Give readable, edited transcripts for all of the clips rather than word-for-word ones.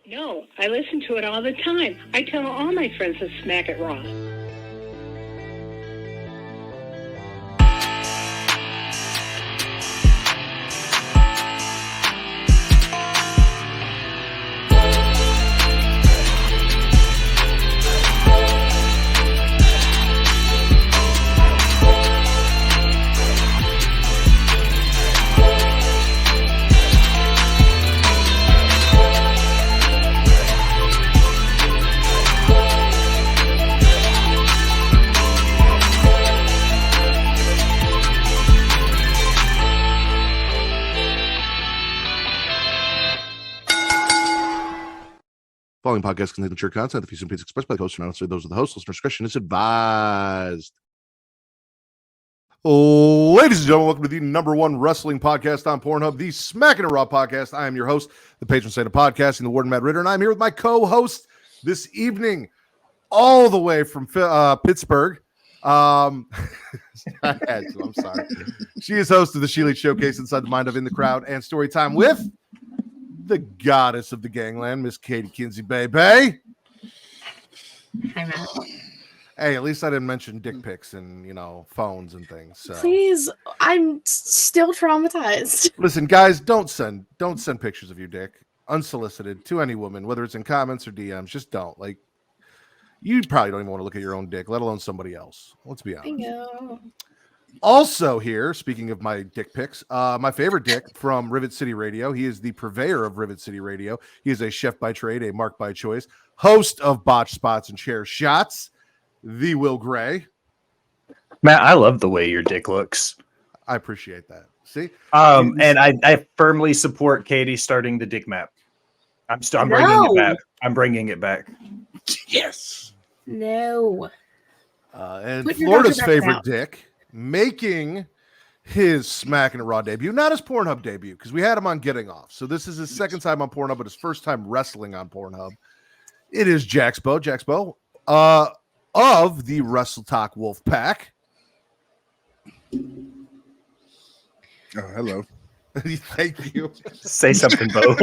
No, I listen to it all the time. I tell all my friends to smack it raw. Following podcast contains mature content. The views and opinions expressed by the host are not necessarily those of the host. Listener discretion is advised. Ladies and gentlemen, welcome to the number one wrestling podcast on Pornhub, the Smackin It Raw Podcast. I am your host, the patron saint of podcasting, the Warden Matt Ritter, and I'm here with my co-host this evening, all the way from Pittsburgh. I'm sorry. She is host of the She Lead Showcase Inside the Mind of In the Crowd and Story Time with the goddess of the gangland, Miss Katie Kinzy, baby. Hi, Matt. Hey, at least I didn't mention dick pics and, phones and things. So. Please, I'm still traumatized. Listen, guys, don't send pictures of your dick unsolicited to any woman, whether it's in comments or DMs. Just don't. Like, you probably don't even want to look at your own dick, let alone somebody else. Let's be honest. I know. Also here, speaking of my dick pics, my favorite dick from Rivet City Radio. He is the purveyor of Rivet City Radio. He is a chef by trade, a mark by choice, host of Botch Spots and Chair Shots, the Will Gray. Matt, I love the way your dick looks. I appreciate that. See? And I firmly support Katie starting the dick map. I'm bringing it back. I'm bringing it back. Yes. No. And Florida's favorite dick, making his Smackin It Raw debut, not his Pornhub debut, because we had him on Getting Off. So this is his second time on Pornhub, but his first time wrestling on Pornhub. It is Jaxbo. Jaxbo, of the Wrestle Talk Wolf Pack. Oh, hello. Thank you. Say something, Bo.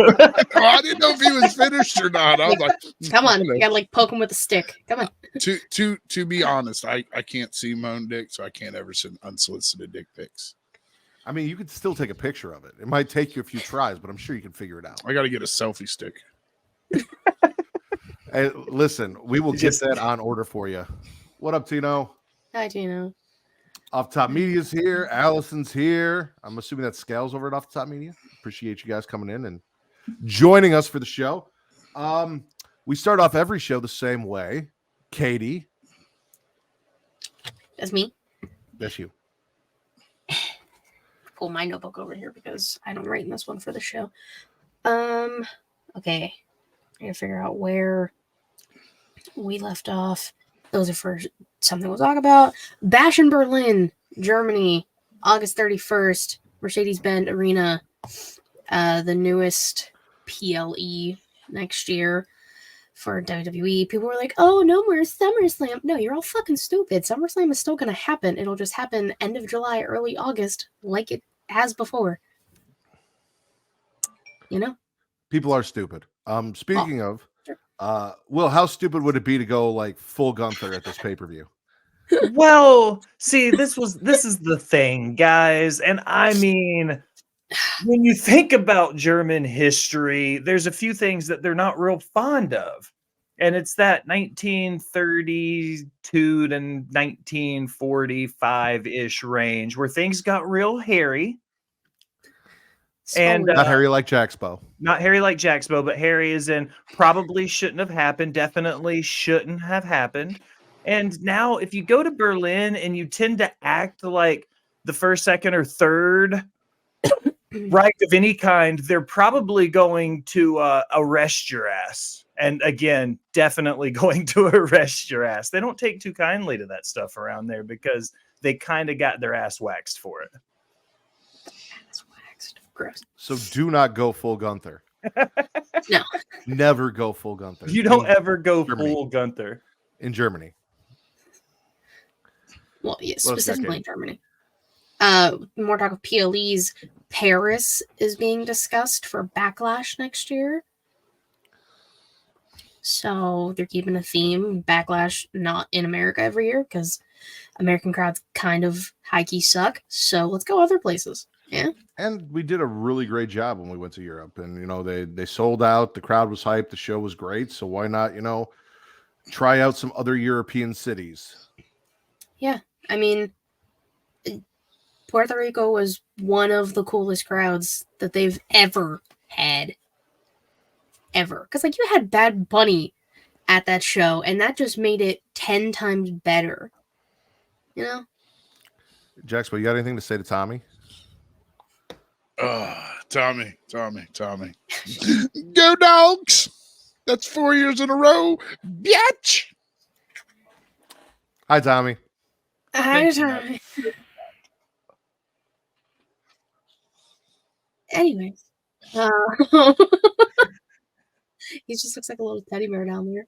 I didn't know if he was finished or not. I was like, Come on, you gotta poke him with a stick. Come on. To be honest, I can't see my own dick, so I can't ever send unsolicited dick pics. I mean, you could still take a picture of it. It might take you a few tries, but I'm sure you can figure it out. I got to get a selfie stick. Hey, listen, we will get that on order for you. What up, Tino? Hi, Tino. Off Top Media's here. Allison's here. I'm assuming that's Scales over at Off Top Media. Appreciate you guys coming in and joining us for the show. We start off every show the same way. Katie. That's me. That's you. Pull my notebook over here because I don't write in this one for the show. Okay. I gotta figure out where we left off. Those are for something we'll talk about. Bash in Berlin, Germany, August 31st, Mercedes-Benz Arena, the newest PLE next year for WWE. People were like, oh, no more SummerSlam. No, you're all fucking stupid. SummerSlam is still going to happen. It'll just happen end of July, early August, like it has before. People are stupid. Speaking of, Will, how stupid would it be to go like full Gunther at this pay-per-view? Well, see, this is the thing, guys. And I mean, when you think about German history, there's a few things that they're not real fond of. And it's that 1932 to 1945-ish range where things got real hairy. And not hairy like Jaxbo. Not hairy like Jaxbo, but hairy as in probably shouldn't have happened, definitely shouldn't have happened. And now if you go to Berlin and you tend to act like the first, second, or third right of any kind, they're probably going to arrest your ass. And again, definitely going to arrest your ass. They don't take too kindly to that stuff around there because they kind of got their ass waxed for it. Gross. So do not go full Gunther. No. Never go full Gunther. You don't ever go full Gunther. In Germany. Well, yeah, specifically in Germany. More talk of PLEs. Paris is being discussed for Backlash next year. So they're keeping a theme, backlash not in America every year, because American crowds kind of high-key suck. So let's go other places. Yeah. And we did a really great job when we went to Europe. And, you know, they sold out. The crowd was hyped. The show was great. So why not, you know, try out some other European cities? Yeah. I mean, Puerto Rico was one of the coolest crowds that they've ever had. Ever. Because, like, you had Bad Bunny at that show, and that just made it 10 times better. You know? Jax, but you got anything to say to Tommy? Tommy. Go Dogs! That's 4 years in a row, bitch! Hi, Tommy. Hi, Tommy. Anyways. He just looks like a little teddy bear down there.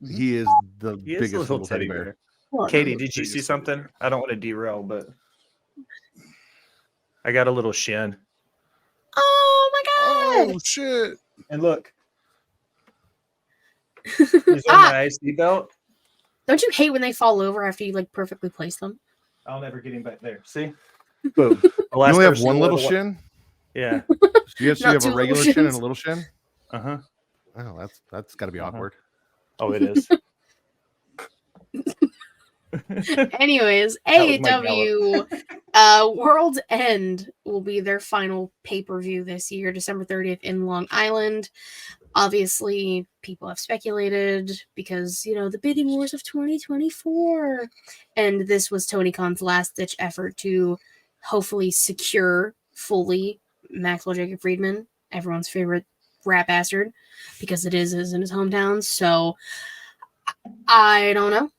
He is the He is a biggest little teddy bear. What? Katie, did you see something? I don't want to derail, but I got a little shin. Oh my god! Oh, shit. And look. He's on my IC belt. Don't you hate when they fall over after you like perfectly place them? I'll never get him back there. See? Boom. You only have one little shin? Yeah. You Not have two a regular little shin and shins? a little shin? Uh-huh. Oh, that's got to be awkward. Oh, it is. Anyways, That was my AEW World's End will be their final pay-per-view this year, December 30th in Long Island. Obviously, people have speculated because, you know, the bidding wars of 2024. And this was Tony Khan's last-ditch effort to hopefully secure fully Maxwell Jacob Friedman, everyone's favorite rap bastard, because it is in his hometown. So, I don't know.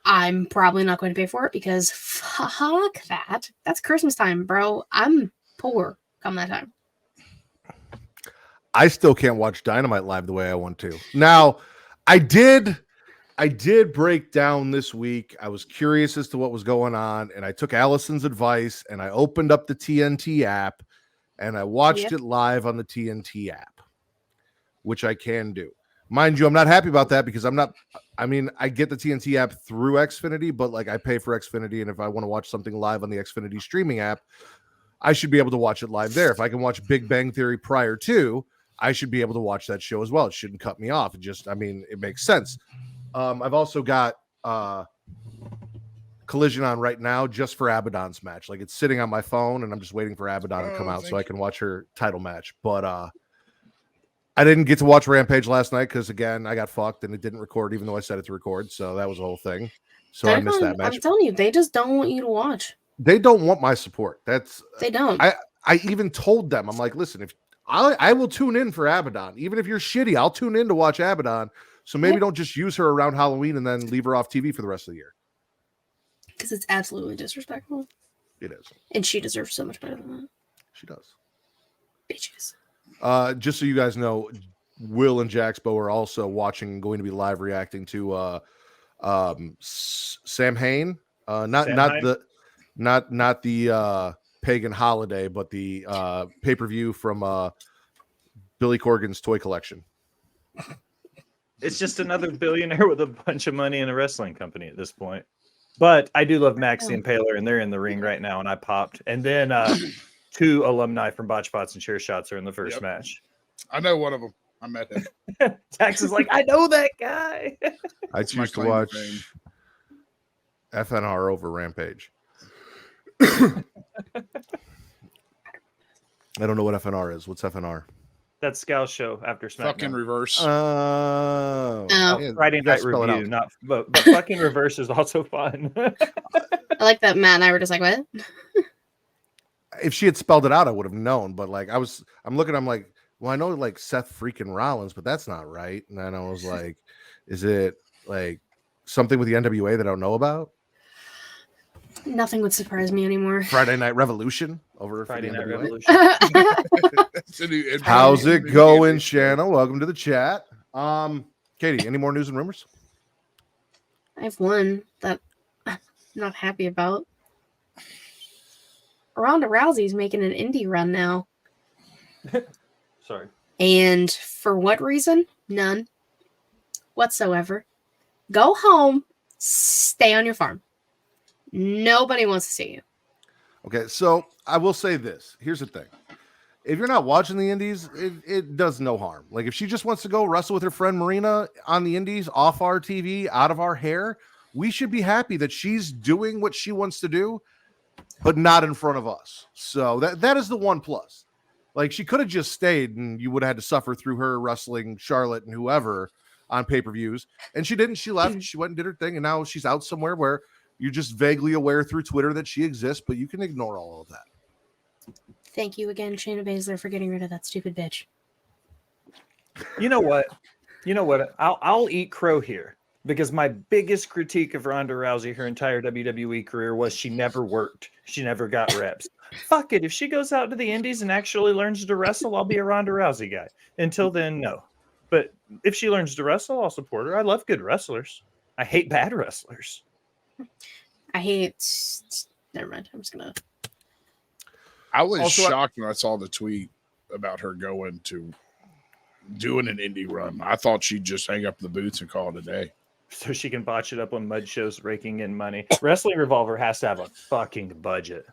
I'm probably not going to pay for it because fuck that. That's Christmas time, bro. I'm poor come that time. I still can't watch Dynamite live the way I want to. Now, I did break down this week. I was curious as to what was going on, and I took Allison's advice and I opened up the TNT app and I watched it live on the TNT app, which I can do. Mind you, I'm not happy about that because I get the TNT app through Xfinity, but like I pay for Xfinity, and if I want to watch something live on the Xfinity streaming app, I should be able to watch it live there. If I can watch Big Bang Theory prior to, I should be able to watch that show as well. It shouldn't cut me off. It makes sense. I've also got Collision on right now just for Abaddon's match. Like it's sitting on my phone, and I'm just waiting for Abaddon to come out so I can watch her title match. But I didn't get to watch Rampage last night because, again, I got fucked and it didn't record even though I set it to record. So that was the whole thing. So I missed that match. I'm telling you, they just don't want you to watch. They don't want my support. They don't. I even told them, I'm like, listen, if I will tune in for Abaddon. Even if you're shitty, I'll tune in to watch Abaddon. So maybe don't just use her around Halloween and then leave her off TV for the rest of the year. Because it's absolutely disrespectful. It is. And she deserves so much better than that. She does. Bitches. Just so you guys know, Will and Jaxbo are also watching and going to be live reacting to Sam Hain. Not the pagan holiday, but the pay-per-view from Billy Corgan's toy collection. It's just another billionaire with a bunch of money in a wrestling company at this point. But I do love Maxie and Paler, and they're in the ring right now, and I popped. And then two alumni from Botch Spots and Chair Shots are in the first match. I know one of them. I met him. Tax is like, I know that guy. I choose to watch FNR over Rampage. I don't know what FNR is. What's FNR? That's Scal's show after SmackDown. Fucking Reverse. Friday Night Review. But Fucking Reverse is also fun. I like that Matt and I were just like, what? If she had spelled it out, I would have known. But like I'm looking, I'm like, well, I know like Seth freaking Rollins, but that's not right. And then I was like, is it like something with the NWA that I don't know about? Nothing would surprise me anymore. Friday Night Revolution over Friday Night NWA. Revolution. How's it going, Shanna? Welcome to the chat. Katie, any more news and rumors? I have one that I'm not happy about. Ronda Rousey's making an indie run now. Sorry. And for what reason? None. whatsoever. Go home, stay on your farm. Nobody wants to see you. Okay, so I will say this. Here's the thing. If you're not watching the indies, it does no harm. Like, if she just wants to go wrestle with her friend Marina on the indies, off our TV, out of our hair, we should be happy that she's doing what she wants to do, but not in front of us. So that is the one plus. Like, she could have just stayed and you would have had to suffer through her wrestling Charlotte and whoever on pay-per-views. And she didn't. She left. She went and did her thing. And now she's out somewhere where you're just vaguely aware through Twitter that she exists, but you can ignore all of that. Thank you again, Shayna Baszler, for getting rid of that stupid bitch. You know what? I'll eat crow here, because my biggest critique of Ronda Rousey her entire WWE career was she never worked. She never got reps. Fuck it. If she goes out to the indies and actually learns to wrestle, I'll be a Ronda Rousey guy. Until then, no. But if she learns to wrestle, I'll support her. I love good wrestlers. I hate bad wrestlers. Never mind. I'm just going to. I was Also, shocked when I saw the tweet about her going to doing an indie run. I thought she'd just hang up the boots and call it a day. So she can botch it up on mud shows, raking in money. Wrestling Revolver has to have a fucking budget.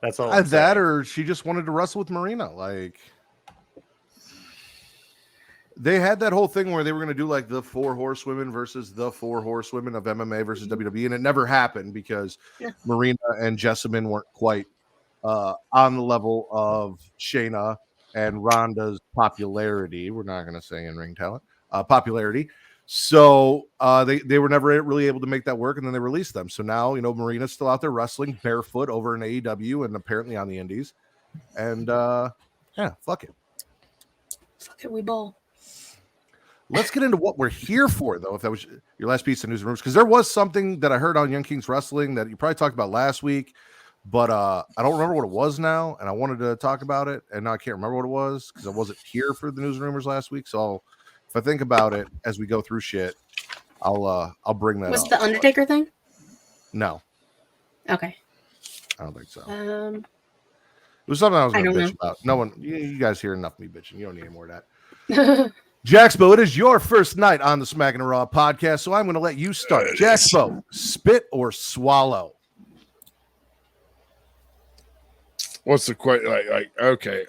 That's all. That, or she just wanted to wrestle with Marina. Like, they had that whole thing where they were going to do like the 4 horsewomen versus the 4 horsewomen of MMA versus WWE, and it never happened because Marina and Jessamine weren't quite on the level of Shayna and Ronda's popularity. We're not going to say in-ring talent, popularity. So they were never really able to make that work, and then they released them. So now, Marina's still out there wrestling barefoot over in AEW and apparently on the indies. And fuck it. Fuck it, we ball. Let's get into what we're here for, though, if that was your last piece of news and rumors, because there was something that I heard on Young Kings Wrestling that you probably talked about last week, but I don't remember what it was now, and I wanted to talk about it, and now I can't remember what it was because I wasn't here for the news and rumors last week. So if I think about it as we go through shit, I'll bring that up. Was it the Undertaker thing? No. Okay. I don't think so. It was something I was going to bitch about. No one, you guys hear enough of me bitching. You don't need any more of that. Jaxpo, it is your first night on the Smackin It Raw podcast, so I'm going to let you start. Jaxpo, spit or swallow? What's the question? Okay.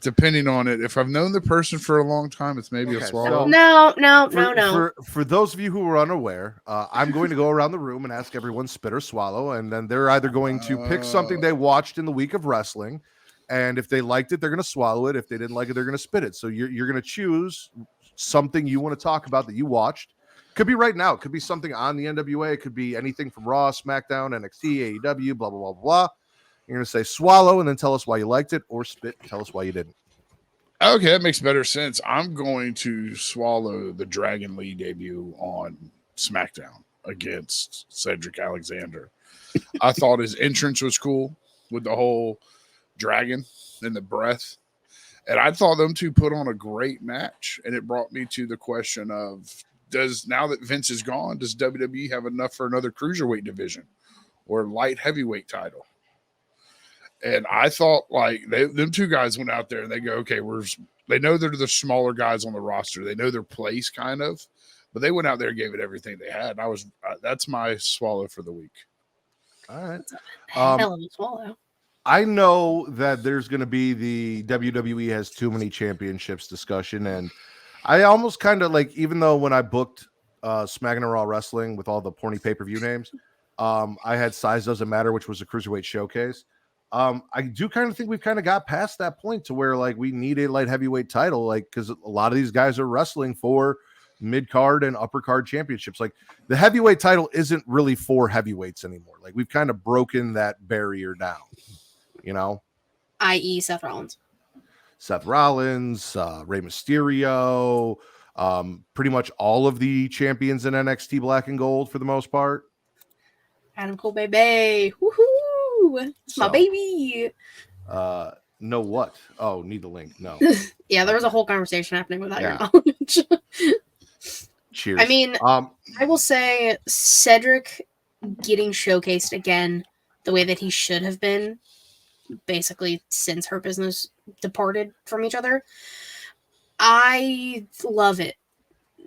Depending on it. If I've known the person for a long time, it's maybe a swallow. No. For those of you who are unaware, I'm going to go around the room and ask everyone spit or swallow, and then they're either going to pick something they watched in the week of wrestling, and if they liked it, they're going to swallow it. If they didn't like it, they're going to spit it. So you're going to choose something you want to talk about that you watched. Could be right now. It could be something on the NWA. It could be anything from Raw, SmackDown, NXT, AEW, blah, blah, blah, blah. You're going to say swallow and then tell us why you liked it, or spit and tell us why you didn't. Okay, that makes better sense. I'm going to swallow the Dragon Lee debut on SmackDown against Cedric Alexander. I thought his entrance was cool with the whole dragon and the breath. And I thought them two put on a great match. And it brought me to the question of, now that Vince is gone, does WWE have enough for another cruiserweight division or light heavyweight title? And I thought, like, them two guys went out there and they go, okay, they know they're the smaller guys on the roster. They know their place, kind of. But they went out there and gave it everything they had. And that's my swallow for the week. All right. Hell of a swallow. I know that there's going to be the WWE has too many championships discussion. And I almost kind of like, even though when I booked Smackin It Raw Wrestling with all the porny pay-per-view names, I had Size Doesn't Matter, which was a cruiserweight showcase. I do kind of think we've kind of got past that point to where like we need a light heavyweight title, like, because a lot of these guys are wrestling for mid card and upper card championships. Like the heavyweight title isn't really for heavyweights anymore. Like we've kind of broken that barrier down, i.e. Seth Rollins, Rey Mysterio, pretty much all of the champions in NXT Black and Gold for the most part. Adam Cole, baby. Woohoo! It's my baby. No what? Oh, need the link. No. Yeah, there was a whole conversation happening without your knowledge. Cheers. I mean, I will say Cedric getting showcased again the way that he should have been, basically since Hurt Business departed from each other, I love it.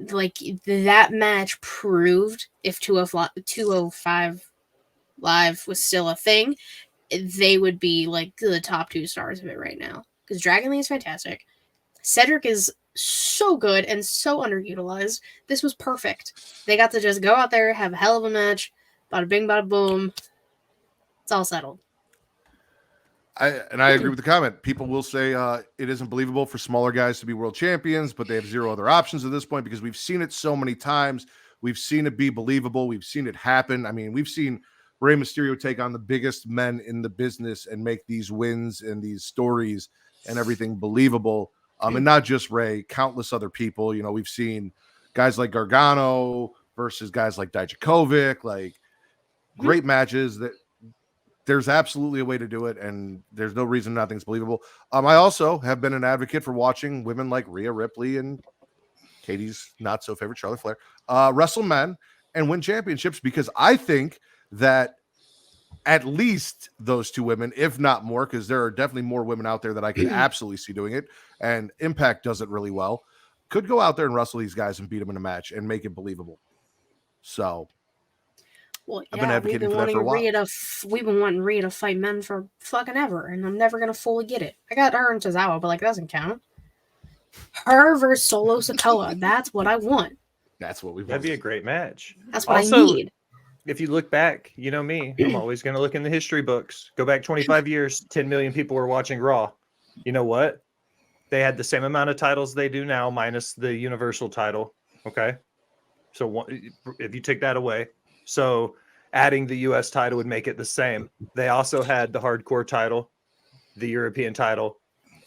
Like, that match proved if 205 Live was still a thing, they would be like the top 2 stars of it right now. Because Dragon Lee is fantastic. Cedric is so good and so underutilized. This was perfect. They got to just go out there, have a hell of a match. Bada bing, bada boom. It's all settled. I agree with the comment. People will say it isn't believable for smaller guys to be world champions, but they have zero other options at this point because we've seen it so many times. We've seen it be believable. We've seen it happen. I mean, we've seen Rey Mysterio take on the biggest men in the business and make these wins and these stories and everything believable. And not just Rey, countless other people. You know, we've seen guys like Gargano versus guys like Dijakovic, like great matches that there's absolutely a way to do it, and there's no reason nothing's believable. I also have been an advocate for watching women like Rhea Ripley and Katie's not so favorite Charlotte Flair wrestle men and win championships, because I think that at least those 2 women, if not more, because there are definitely more women out there that I can absolutely see doing it, and Impact does it really well, could go out there and wrestle these guys and beat them in a match and make it believable. So Well, I've been advocating for that for a while. We've been wanting Rhea to fight men for fucking ever, and I'm never gonna fully get it. I got her and Tozawa, but like, it doesn't count. Her versus Solo Sikoa. That's what I want. That's what we want. That'd be a great match. That's what Also, I need. If you look back, you know me, I'm always going to look in the history books. Go back 25 years, 10 million people were watching Raw. You know what? They had the same amount of titles they do now, minus the Universal title. Okay. So if you take that away, so adding the US title would make it the same. They also had the hardcore title, the European title,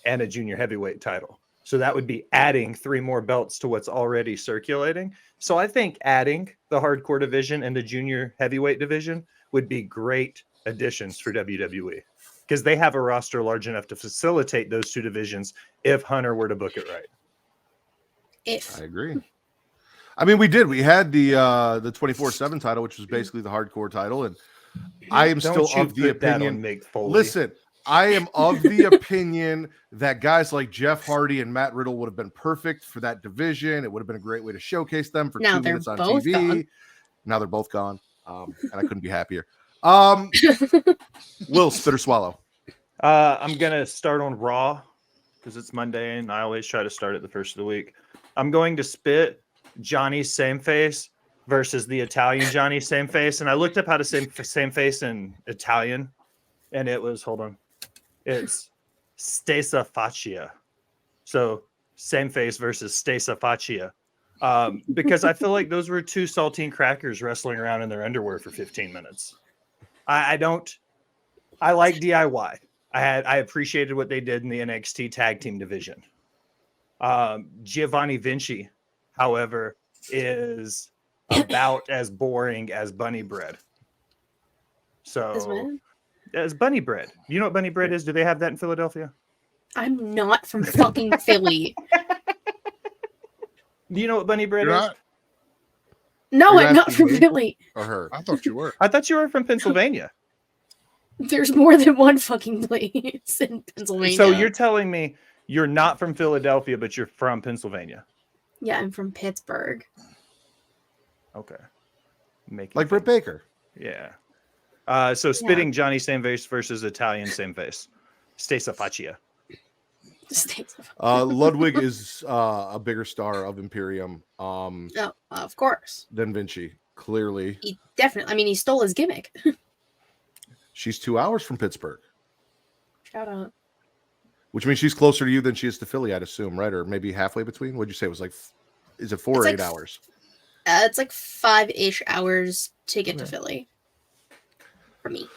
and a junior heavyweight title. So that would be adding 3 more belts to what's already circulating. So I think adding the hardcore division and the junior heavyweight division would be great additions for WWE, because they have a roster large enough to facilitate those 2 divisions if Hunter were to book it right. I agree. I mean, we had the 24/7 title, which was basically the hardcore title, and I am still of the opinion. Listen, I am of the opinion that guys like Jeff Hardy and Matt Riddle would have been perfect for that division. It would have been a great way to showcase them for 2 minutes on TV. Gone. Now they're both gone, and I couldn't be happier. Will, spit or swallow? I'm gonna start on Raw because it's Monday, and I always try to start it the first of the week. I'm going to spit Johnny's Same Face versus the Italian Johnny Same Face, and I looked up how to say same face in Italian, and it was it's Stessa Faccia. So Same Face versus Stessa Faccia. Because I feel like those were 2 saltine crackers wrestling around in their underwear for 15 minutes. I like DIY. I appreciated what they did in the NXT tag team division. Giovanni Vinci, however, is about as boring as Bunny Bread. So as Bunny Bread. You know what Bunny Bread is? Do they have that in Philadelphia? I'm not from fucking Philly. Do you know what Bunny Bread You're is? not? No, You're I'm not from asking me? Philly. Or her? I thought you were. I thought you were from Pennsylvania. There's more than one fucking place in Pennsylvania. So you're telling me you're not from Philadelphia, but you're from Pennsylvania? Yeah, I'm from Pittsburgh. Okay. Like Britt Baker. Yeah. So spitting Johnny Same Face versus Italian Same Face. Stessa Faccia. Ludwig is a bigger star of Imperium. Of course. Than Vinci, clearly. He definitely. I mean, he stole his gimmick. She's 2 hours from Pittsburgh. Shout out. Which means she's closer to you than she is to Philly, I'd assume, right? Or maybe halfway between. What'd you say? It was like, is it 4 or 8 hours? It's like 5-ish hours to get to Philly. For me.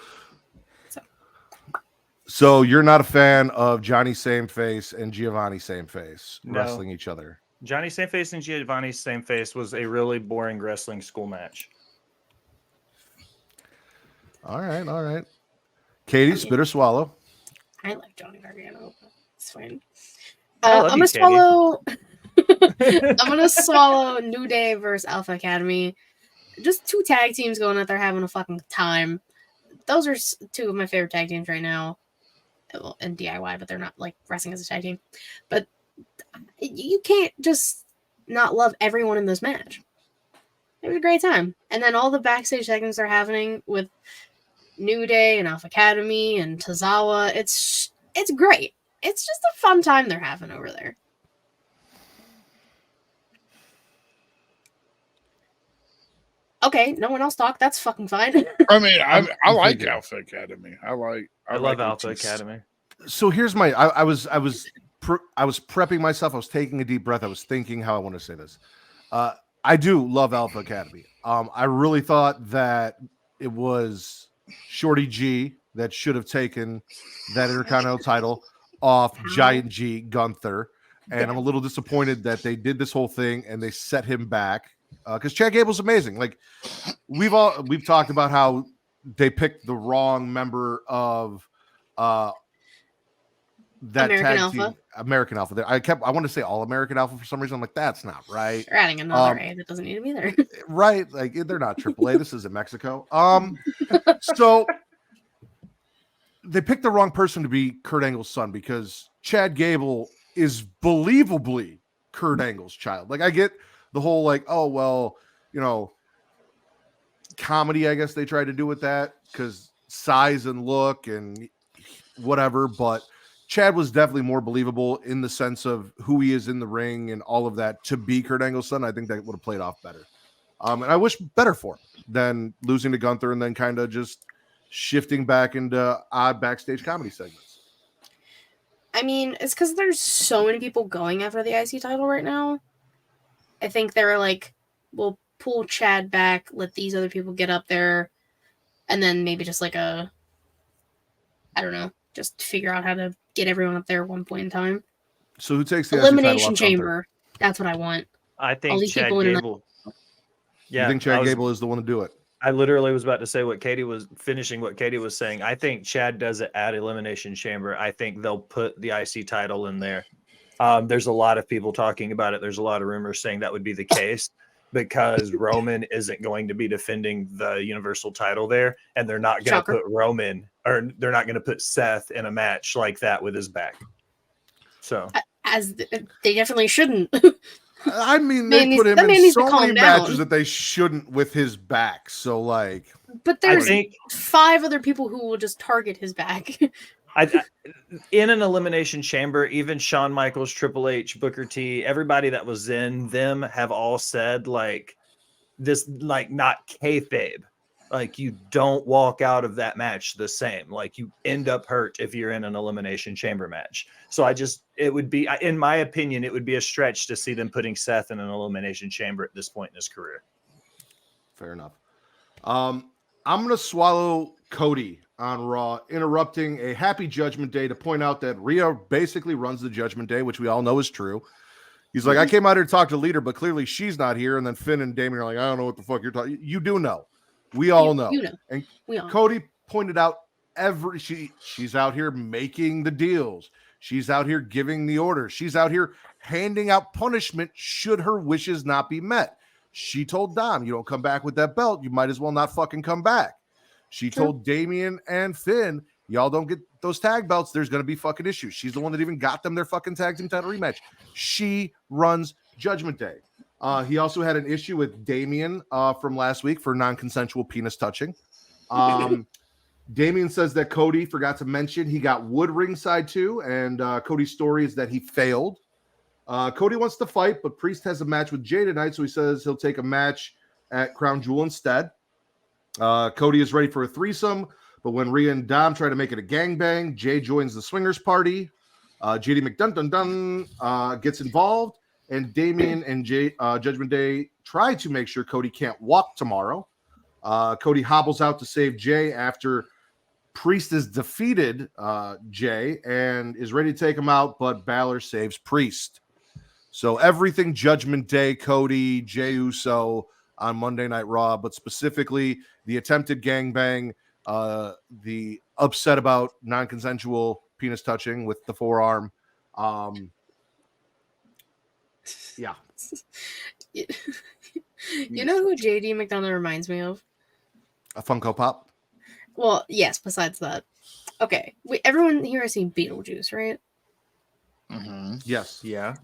So you're not a fan of Johnny Same Face and Giovanni Same Face wrestling each other? Johnny Same Face and Giovanni Same Face was a really boring wrestling school match. All right. Katie, spit or swallow? I like Johnny Gargano. It's fine. I'm gonna swallow. I'm gonna swallow New Day versus Alpha Academy. Just 2 tag teams going out there having a fucking time. Those are 2 of my favorite tag teams right now. Well, and DIY, but they're not like wrestling as a tag team. But you can't just not love everyone in this match. It was a great time. And then all the backstage segments are happening with New Day and Alpha Academy and Tozawa. It's great. It's just a fun time they're having over there. Okay, no one else talked. That's fucking fine. I mean, I like Alpha Academy. I love Alpha Academy. So here's my. I was prepping myself. I was taking a deep breath. I was thinking how I want to say this. I do love Alpha Academy. I really thought that it was Shorty G that should have taken that Intercontinental title off Giant G Gunther, and I'm a little disappointed that they did this whole thing and they set him back. Because Chad Gable's amazing. Like we've talked about how they picked the wrong member of that American tag Alpha. team, American Alpha. I wanted to say All American Alpha for some reason. I'm like, that's not right. They're adding another A that doesn't need to be there. Right? Like they're not AAA. This is in Mexico. So they picked the wrong person to be Kurt Angle's son because Chad Gable is believably Kurt Angle's child. Like I get the whole like, oh well, comedy. I guess they tried to do with that because size and look and whatever. But Chad was definitely more believable in the sense of who he is in the ring and all of that to be Kurt Angle's son. I think that would have played off better. And I wish better for him than losing to Gunther and then kind of just shifting back into odd backstage comedy segments. I mean, it's because there's so many people going after the IC title right now. I think they're like, we'll pull Chad back, let these other people get up there, and then maybe just like I don't know, just figure out how to get everyone up there at one point in time. So who takes the Elimination Chamber? That's what I want. I think Chad Gable. Yeah, you think Chad Gable is the one to do it? I literally was about to say what Katie was saying. I think Chad does it at Elimination Chamber. I think they'll put the IC title in there. There's a lot of people talking about it. There's a lot of rumors saying that would be the case because Roman isn't going to be defending the Universal title there, and they're not going to put Roman or they're not going to put Seth in a match like that with his back. So, as they definitely shouldn't. I mean, they put him in so many matches that they shouldn't with his back. So, like, but there's 5 other people who will just target his back. In an Elimination Chamber, even Shawn Michaels, Triple H, Booker T, everybody that was in them have all said like this, like not kayfabe. Like you don't walk out of that match the same. Like you end up hurt if you're in an Elimination Chamber match. So it would be, in my opinion, it would be a stretch to see them putting Seth in an Elimination Chamber at this point in his career. Fair enough. I'm going to swallow Cody on Raw, interrupting a happy Judgment Day to point out that Rhea basically runs the Judgment Day, which we all know is true. He's like, I came out here to talk to the leader, but clearly she's not here. And then Finn and Damien are like, I don't know what the fuck you're talking. You do know. We all know. You know. And we all Cody pointed out she's out here making the deals. She's out here giving the orders. She's out here handing out punishment should her wishes not be met. She told Dom, you don't come back with that belt, you might as well not fucking come back. She told Damien and Finn, y'all don't get those tag belts, there's going to be fucking issues. She's the one that even got them their fucking tag team title rematch. She runs Judgment Day. He also had an issue with Damien from last week for non-consensual penis touching. Damien says that Cody forgot to mention he got Wood ringside too, and Cody's story is that he failed. Cody wants to fight, but Priest has a match with Jay tonight, so he says he'll take a match at Crown Jewel instead. Cody is ready for a threesome, but when Rhea and Dom try to make it a gangbang, Jay joins the swingers party. JD McDun gets involved, and Damien and Judgment Day try to make sure Cody can't walk tomorrow. Cody hobbles out to save Jay after Priest has defeated Jay and is ready to take him out, but Balor saves Priest. So everything Judgment Day, Cody, Jey Uso on Monday Night Raw, but specifically the attempted gangbang, the upset about non-consensual penis touching with the forearm. Yeah. You know who JD McDonough reminds me of? A Funko Pop? Well, yes, besides that. Okay. Everyone here has seen Beetlejuice, right? Yes. Yeah.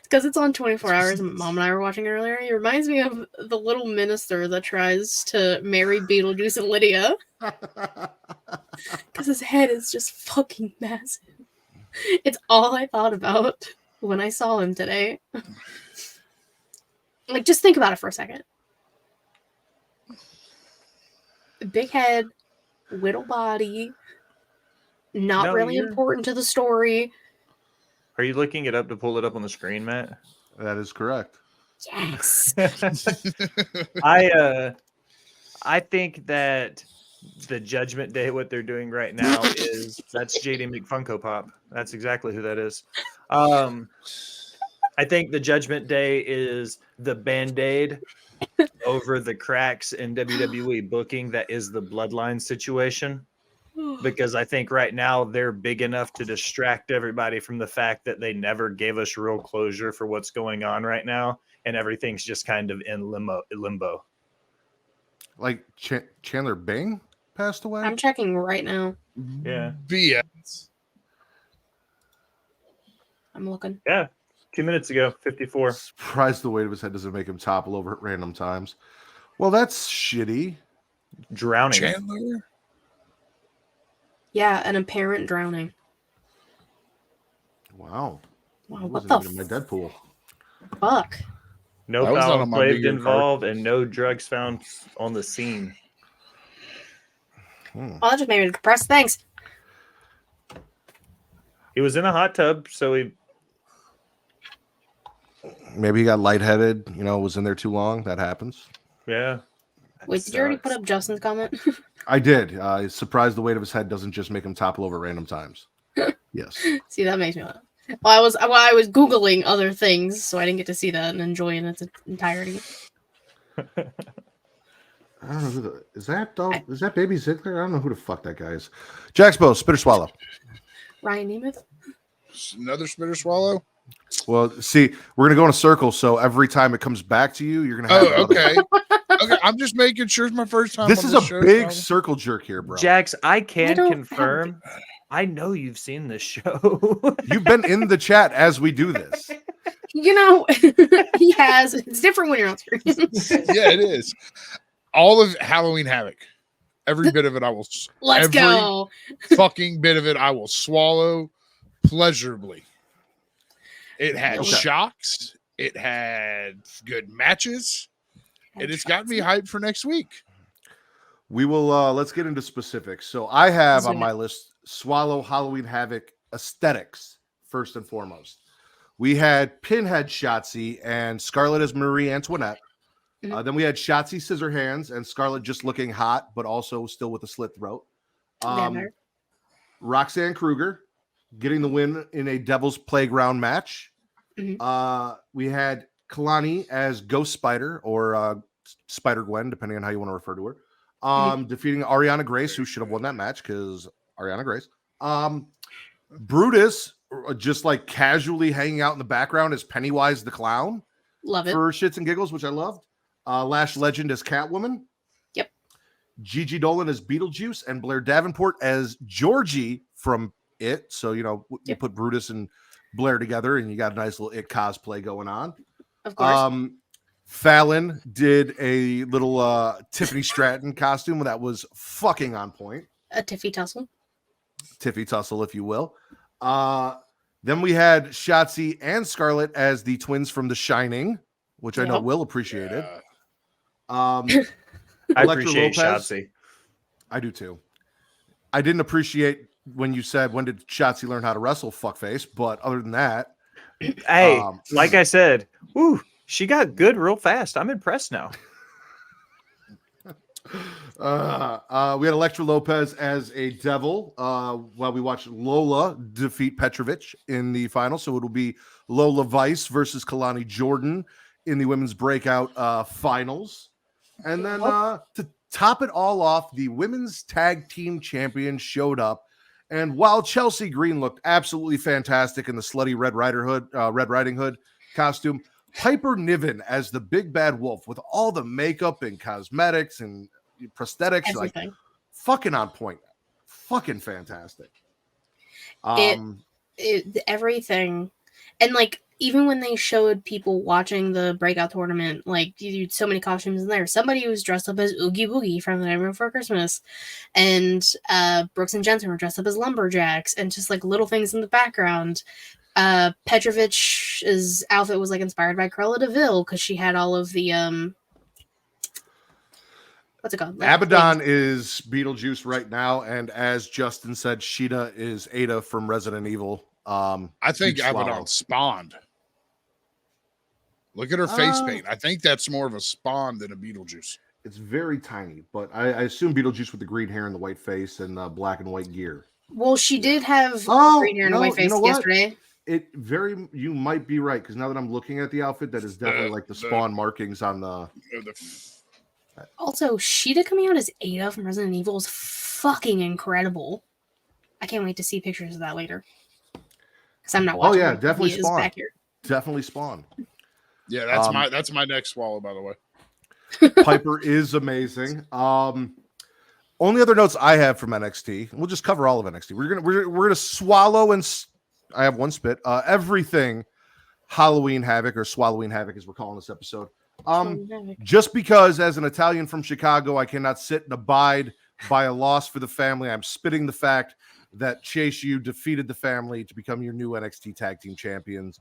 Because it's on 24 hours. And Mom and I were watching it earlier. It reminds me of the little minister that tries to marry Beetlejuice and Lydia. Because his head is just fucking massive. It's all I thought about when I saw him today. Like, just think about it for a second. Big head, little body, not really important to the story. Are you looking it up to pull it up on the screen, Matt? That is correct. Yes. I think that the Judgment Day, what they're doing right now is that's JD McFunko Pop. That's exactly who that is. I think the Judgment Day is the Band-Aid over the cracks in WWE booking that is the Bloodline situation. Because I think right now they're big enough to distract everybody from the fact that they never gave us real closure for what's going on right now. And everything's just kind of in limbo. Like Chandler Bing passed away? I'm checking right now. Yeah. BS. I'm looking. Yeah. 2 minutes ago, 54. Surprised the weight of his head doesn't make him topple over at random times. Well, that's shitty. Drowning. Chandler? Yeah, an apparent drowning. Wow. Wow, That what wasn't the even in my Deadpool. fuck? No That was not foul on my play bingo card. involved and no drugs found on the scene. Oh, that just made me depressed. Thanks. He was in a hot tub, so he Maybe he got lightheaded, was in there too long. That happens. yeah. Wait, did you already put up Justin's comment? I did. Surprised the weight of his head doesn't just make him topple over at random times. Yes. See, that makes me laugh. Well, I was Googling other things, so I didn't get to see that and enjoy it in its entirety. I don't know who is that dog? Is that Baby Ziggler? I don't know who the fuck that guy is. Jaxbo, spit or swallow. Ryan Nemeth? Another spitter swallow? Well, see, we're gonna go in a circle, so every time it comes back to you, you're gonna have. Oh, okay. Okay, I'm just making sure it's my first time. This on is this a show, big probably. circle jerk here, bro. Jax, I can don't confirm. I know you've seen this show. You've been in the chat as we do this. He has. It's different when you're on screen. Yeah, it is. All of Halloween Havoc. Every bit of it I will. Let's every go. fucking bit of it I will swallow pleasurably. It had Okay. shocks. It had good matches. And it's got me hyped for next week. We will let's get into specifics. So I have Zoom on my list Swallow Halloween Havoc aesthetics first and foremost. We had Pinhead Shotzi and Scarlett as Marie Antoinette. Mhm. Then we had Shotzi Scissorhands and Scarlett just looking hot, but also still with a slit throat. Vampire. Roxanne Kruger getting the win in a Devil's Playground match. Mhm. We had Kalani as Ghost Spider or Spider Gwen, depending on how you want to refer to her. Defeating Ariana Grace, who should have won that match because Ariana Grace. Brutus just like casually hanging out in the background as Pennywise the Clown Love it. for shits and giggles, which I loved. Lash Legend as Catwoman. Yep. Gigi Dolan as Beetlejuice and Blair Davenport as Georgie from It. So, you Yep. put Brutus and Blair together and you got a nice little It cosplay going on. Of course. Fallon did a little Tiffany Stratton costume that was fucking on point. A Tiffy tussle. Tiffy tussle, if you will. Then we had Shotzi and Scarlett as the twins from The Shining, which I know Yep. Will appreciated. Yeah. I Electra appreciate Lopez. Shotzi. I do too. I didn't appreciate when you said, when did Shotzi learn how to wrestle, fuckface? But other than that, Hey, like I said, woo, she got good real fast. I'm impressed now. we had Electra Lopez as a devil while we watched Lola defeat Petrovich in the final. So it'll be Lola Vice versus Kalani Jordan in the women's breakout finals. And then to top it all off, the women's tag team champion showed up. And while Chelsea Green looked absolutely fantastic in the slutty Red Riding Hood costume, Piper Niven as the big bad wolf with all the makeup and cosmetics and prosthetics, like Everything. fucking on point, fucking fantastic. It everything, and like even when they showed people watching the breakout tournament, like so many costumes in there. Somebody was dressed up as Oogie Boogie from The Nightmare Before Christmas, and Brooks and Jensen were dressed up as lumberjacks, and just like little things in the background. Petrovich's outfit was like inspired by Cruella de Vil because she had all of the what's it called? Abaddon is Beetlejuice right now, and as Justin said, Sheeta is Ada from Resident Evil. I think Huge swallow. Abaddon spawned. Look at her face paint. I think that's more of a spawn than a Beetlejuice. It's very tiny, but I assume Beetlejuice with the green hair and the white face and black and white gear. Well, she did have green hair and a white face yesterday. You might be right, because now that I'm looking at the outfit, that is definitely like the spawn markings on the. Also, Sheeta coming out as Ada from Resident Evil is fucking incredible. I can't wait to see pictures of that later. Because I'm not watching. Oh yeah, definitely Spawn. Back here. Definitely Spawn. Yeah, that's my next swallow, by the way. Piper is amazing. Only other notes I have from NXT. We'll just cover all of NXT. We're gonna swallow and I have one spit. Everything Halloween Havoc or Swalloween Havoc, as we're calling this episode. Just because as an Italian from Chicago, I cannot sit and abide by a loss for the family. I'm spitting the fact that Chase U defeated the family to become your new NXT Tag Team Champions.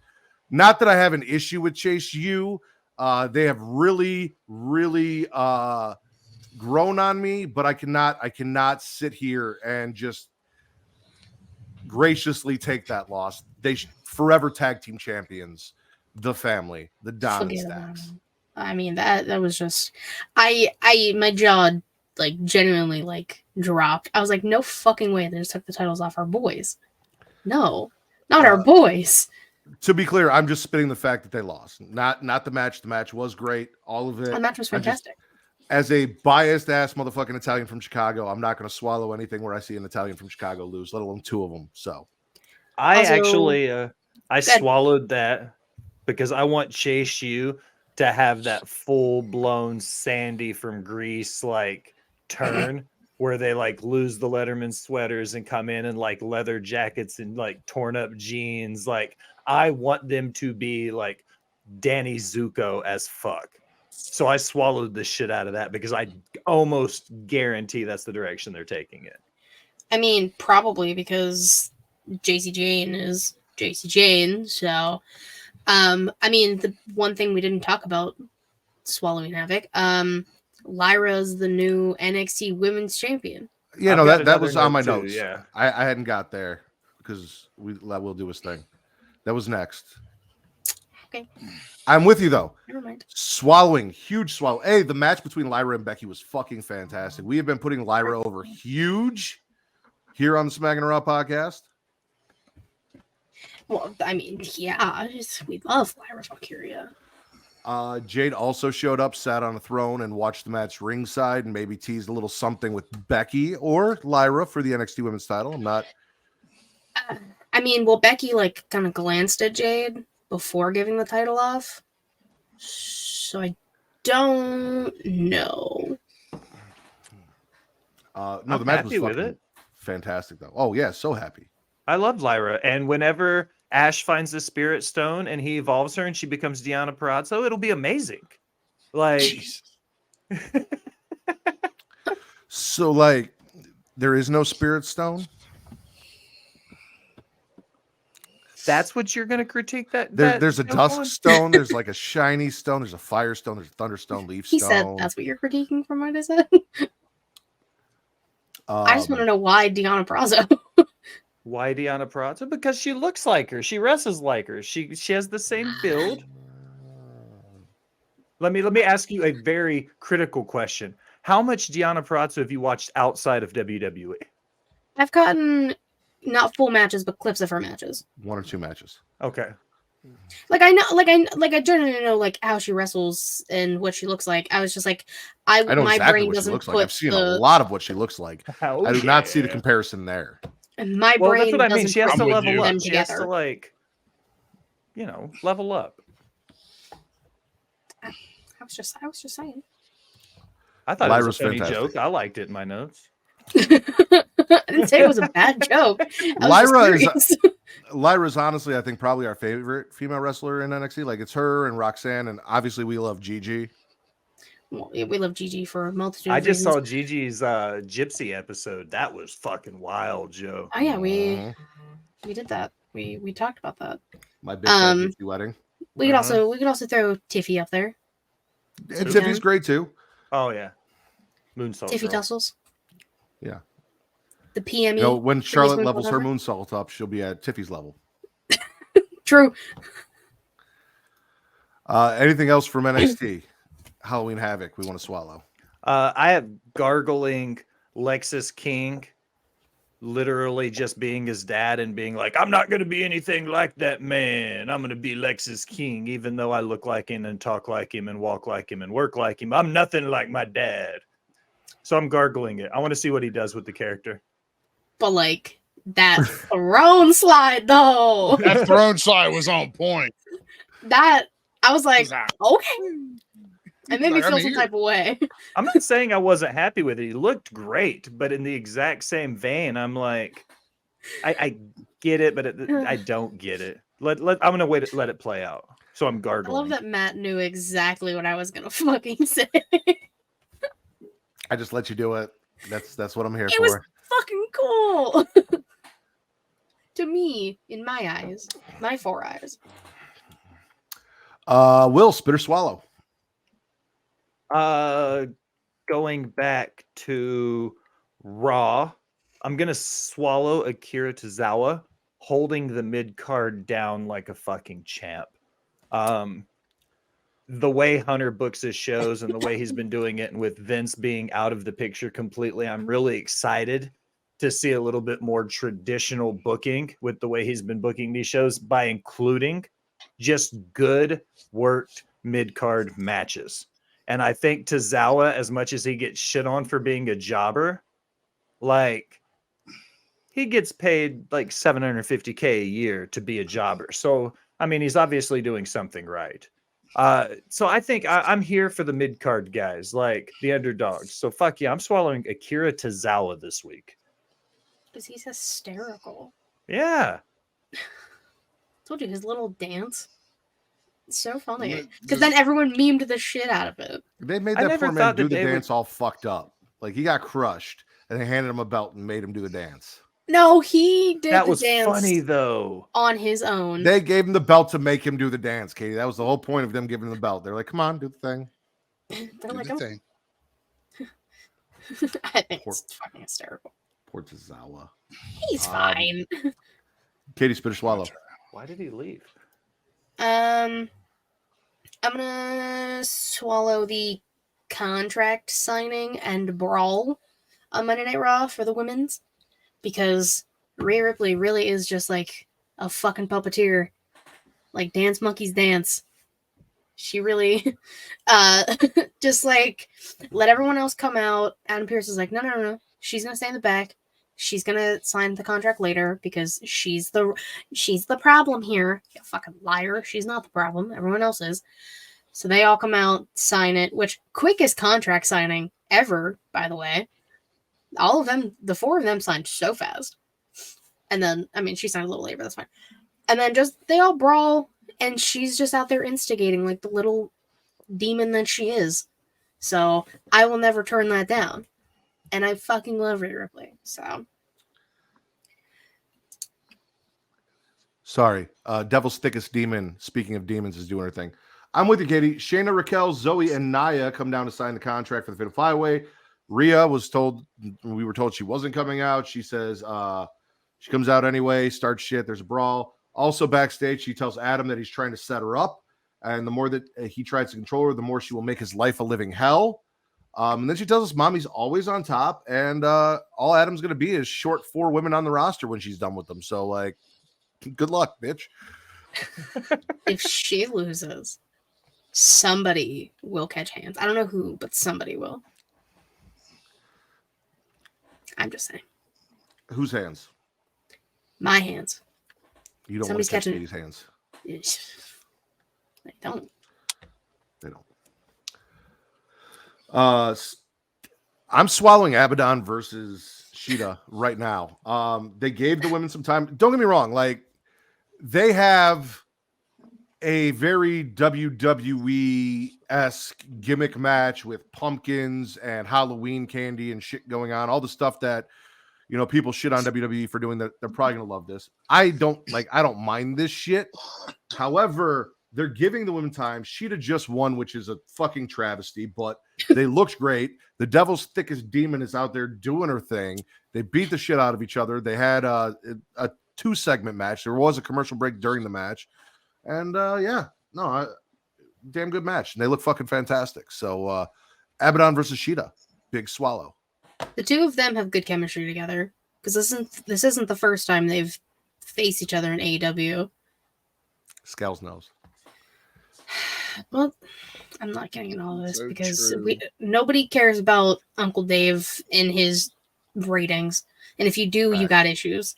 Not that I have an issue with Chase U. They have really, really grown on me, but I cannot sit here and just graciously take that loss. They forever tag team champions, the family, the Don Stacks. I mean, that was just my jaw like genuinely like dropped. I was like, no fucking way they just took the titles off our boys. No, not our boys. To be clear, I'm just spitting the fact that they lost. Not the match. The match was great. All of it. The match was fantastic. As a biased ass motherfucking Italian from Chicago, I'm not going to swallow anything where I see an Italian from Chicago lose, let alone two of them. So I swallowed that because I want Chase U to have that full blown Sandy from Grease like turn where they like lose the Letterman sweaters and come in like leather jackets and like torn up jeans. Like I want them to be like Danny Zuko as fuck. So I swallowed the shit out of that because I almost guarantee that's the direction they're taking it. I mean, probably because JC Jane is JC Jane. So, I mean, the one thing we didn't talk about, Swallowing Havoc, Lyra's the new NXT Women's Champion. Yeah, no, that was on my notes. Yeah, I hadn't got there because we'll do his thing. That was next. Okay. I'm with you though. Never mind. Swallowing, huge swallow. Hey, the match between Lyra and Becky was fucking fantastic. We have been putting Lyra over huge here on the Smackin It Raw podcast. Well, I mean, yeah, we love Lyra Valkyria. Jade also showed up, sat on a throne, and watched the match ringside, and maybe teased a little something with Becky or Lyra for the NXT Women's title. I'm not. I mean, well, Becky like kind of glanced at Jade before giving the title off, so I don't know. No, the match was fucking fantastic, though. Oh yeah, so happy. I love Lyra, and whenever Ash finds the Spirit Stone and he evolves her and she becomes Deonna Purrazzo, it'll be amazing. Like, so like, there is no Spirit Stone. That's what you're going to critique there's a dusk stone. There's like a shiny stone. There's a fire stone. There's a thunderstone, leaf stone. He said that's what you're critiquing from what I said. I just want to know why Deonna Purrazzo. Why Deonna Purrazzo? Because she looks like her. She wrestles like her. She has the same build. Let me ask you a very critical question. How much Deonna Purrazzo have you watched outside of WWE? I've gotten not full matches, but clips of her matches. 1 or 2 matches. Okay. Like I know, I generally know like how she wrestles and what she looks like. I was just like, I know my exactly brain what doesn't she looks like. I've seen a lot of what she looks like. I do not see the comparison there. And my brain that's what I mean. She has to level up. She has to level up. I was just saying. I thought it was a funny joke. I liked it in my notes. I didn't say it was a bad joke. Lyra's honestly, I think, probably our favorite female wrestler in NXT. Like, it's her and Roxanne, and obviously we love Gigi. Well, we love Gigi for a multitude I of just reasons. saw Gigi's Gypsy episode. That was fucking wild, Joe. Oh yeah, Mhm. we did that. We talked about that. My big fat Gypsy wedding. We could also throw Tiffy up there. And So Tiffy's great too. Oh yeah, Moonsault. Tiffy girl. tussles. Yeah. The PME. You know, when Charlotte Moonsault levels her level. moonsault up, she'll be at Tiffy's level. True. Anything else from NXT? Halloween Havoc we want to swallow. I have gargling Lexus King, literally just being his dad and being like, I'm not going to be anything like that man. I'm going to be Lexus King, even though I look like him and talk like him and walk like him and work like him. I'm nothing like my dad. So I'm gargling it. I want to see what he does with the character. But like that throne slide though. That throne slide was on point. That I was like, He's like, okay. It made me Like, I'm feel some here. type of way. I'm not saying I wasn't happy with it. He looked great, but in the exact same vein, I'm like, I get it, but I don't get it. I'm gonna let it play out. So I'm I gargling. love that Matt knew exactly what I was gonna fucking say. I just let you do it. That's what I'm here It for. was fucking cool. To me, in my eyes, my 4 eyes. Will Spitter Swallow. Going back to Raw, I'm gonna swallow Akira Tozawa holding the mid card down like a fucking champ. The way Hunter books his shows and the way he's been doing it, and with Vince being out of the picture completely, I'm really excited to see a little bit more traditional booking with the way he's been booking these shows by including just good worked mid card matches. And I think Tozawa, as much as he gets shit on for being a jobber, like he gets paid like $750K a year to be a jobber. So, I mean, he's obviously doing something right. So I think I'm here for the mid-card guys, like the underdogs. So fuck yeah, I'm swallowing Akira Tozawa this week. Because he's hysterical. Yeah. Told you his little dance. It's so funny. Does- Because then everyone memed the shit out of it. They made I that never poor man thought do that the they would- dance all fucked up. Like, he got crushed, and they handed him a belt and made him do the dance. No, he did That the was dance funny though. on his own. They gave him the belt to make him do the dance, Katie. That was the whole point of them giving him the belt. They're like, come on, do the thing. They're Do like, the thing. I think Poor- it's fucking hysterical. Poor Tozawa. He's fine. Katie Spitter Swallow. Why did he leave? I'm gonna swallow the contract signing and brawl on Monday Night Raw for the women's, because Rhea Ripley really is just like a fucking puppeteer. Like Dance Monkeys Dance. She really just like let everyone else come out. Adam Pearce is like, no. She's gonna stay in the back. She's gonna sign the contract later because she's the problem here. You fucking liar. She's not the problem. Everyone else is. So they all come out, sign it, which quickest contract signing ever, by the way. All of them, the 4 of them signed so fast. And then, I mean, she signed a little later, but that's fine. And then they all brawl, and she's just out there instigating like the little demon that she is. So I will never turn that down. And I fucking love Rhea Ripley. So Sorry. Devil's Thickest Demon, speaking of demons, is doing her thing. I'm with you, Katie. Shayna, Raquel, Zoe, and Naya come down to sign the contract for the Fatal 5-Way. Rhea we were told she wasn't coming out. She says she comes out anyway, starts shit. There's a brawl. Also backstage, she tells Adam that he's trying to set her up. And the more that he tries to control her, the more she will make his life a living hell. And then she tells us mommy's always on top. And all Adam's going to be is short 4 women on the roster when she's done with them. So, like, good luck, bitch. if she loses, somebody will catch hands. I don't know who, but somebody will. I'm just saying. Whose hands? My hands. You don't Somebody's want to catch catching- Katie's hands. They don't. They don't. I'm swallowing Abaddon versus Sheeta right now. They gave the women some time. Don't get me wrong. Like, they have a very WWE-esque gimmick match with pumpkins and Halloween candy and shit going on. All the stuff that, you know, people shit on WWE for doing that. They're probably going to love this. I don't mind this shit. However, they're giving the women time. Sheeta just won, which is a fucking travesty, but they looked great. The Devil's Thickest Demon is out there doing her thing. They beat the shit out of each other. They had a 2-segment match. There was a commercial break during the match. And damn good match. And they look fucking fantastic. So Abaddon versus Sheeta, big swallow. The two of them have good chemistry together because this isn't the first time they've faced each other in AEW. Scales knows. Well, I'm not getting into all this So because true. nobody cares about Uncle Dave in his ratings. And if you do, you Right. got issues.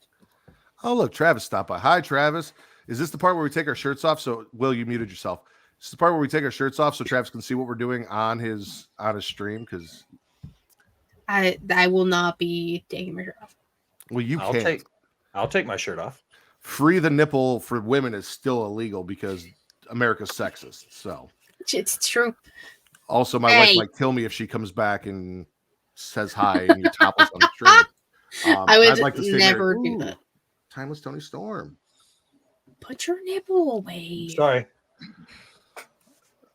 Oh, look, Travis stopped by. Hi, Travis. Is this the part where we take our shirts off? So, Will, you muted yourself. Is this the part where we take our shirts off so Travis can see what we're doing on his stream? Because, I will not be taking my shirt off. well, you I'll can't. take my shirt off. Free the nipple for women is still illegal because America's sexist. So, It's true. also, my wife Hey. might kill me if she comes back and says hi and you topless on the stream. I would I'd like to say never there, do "Ooh, that. Timeless Tony Storm. Put your nipple away. Sorry.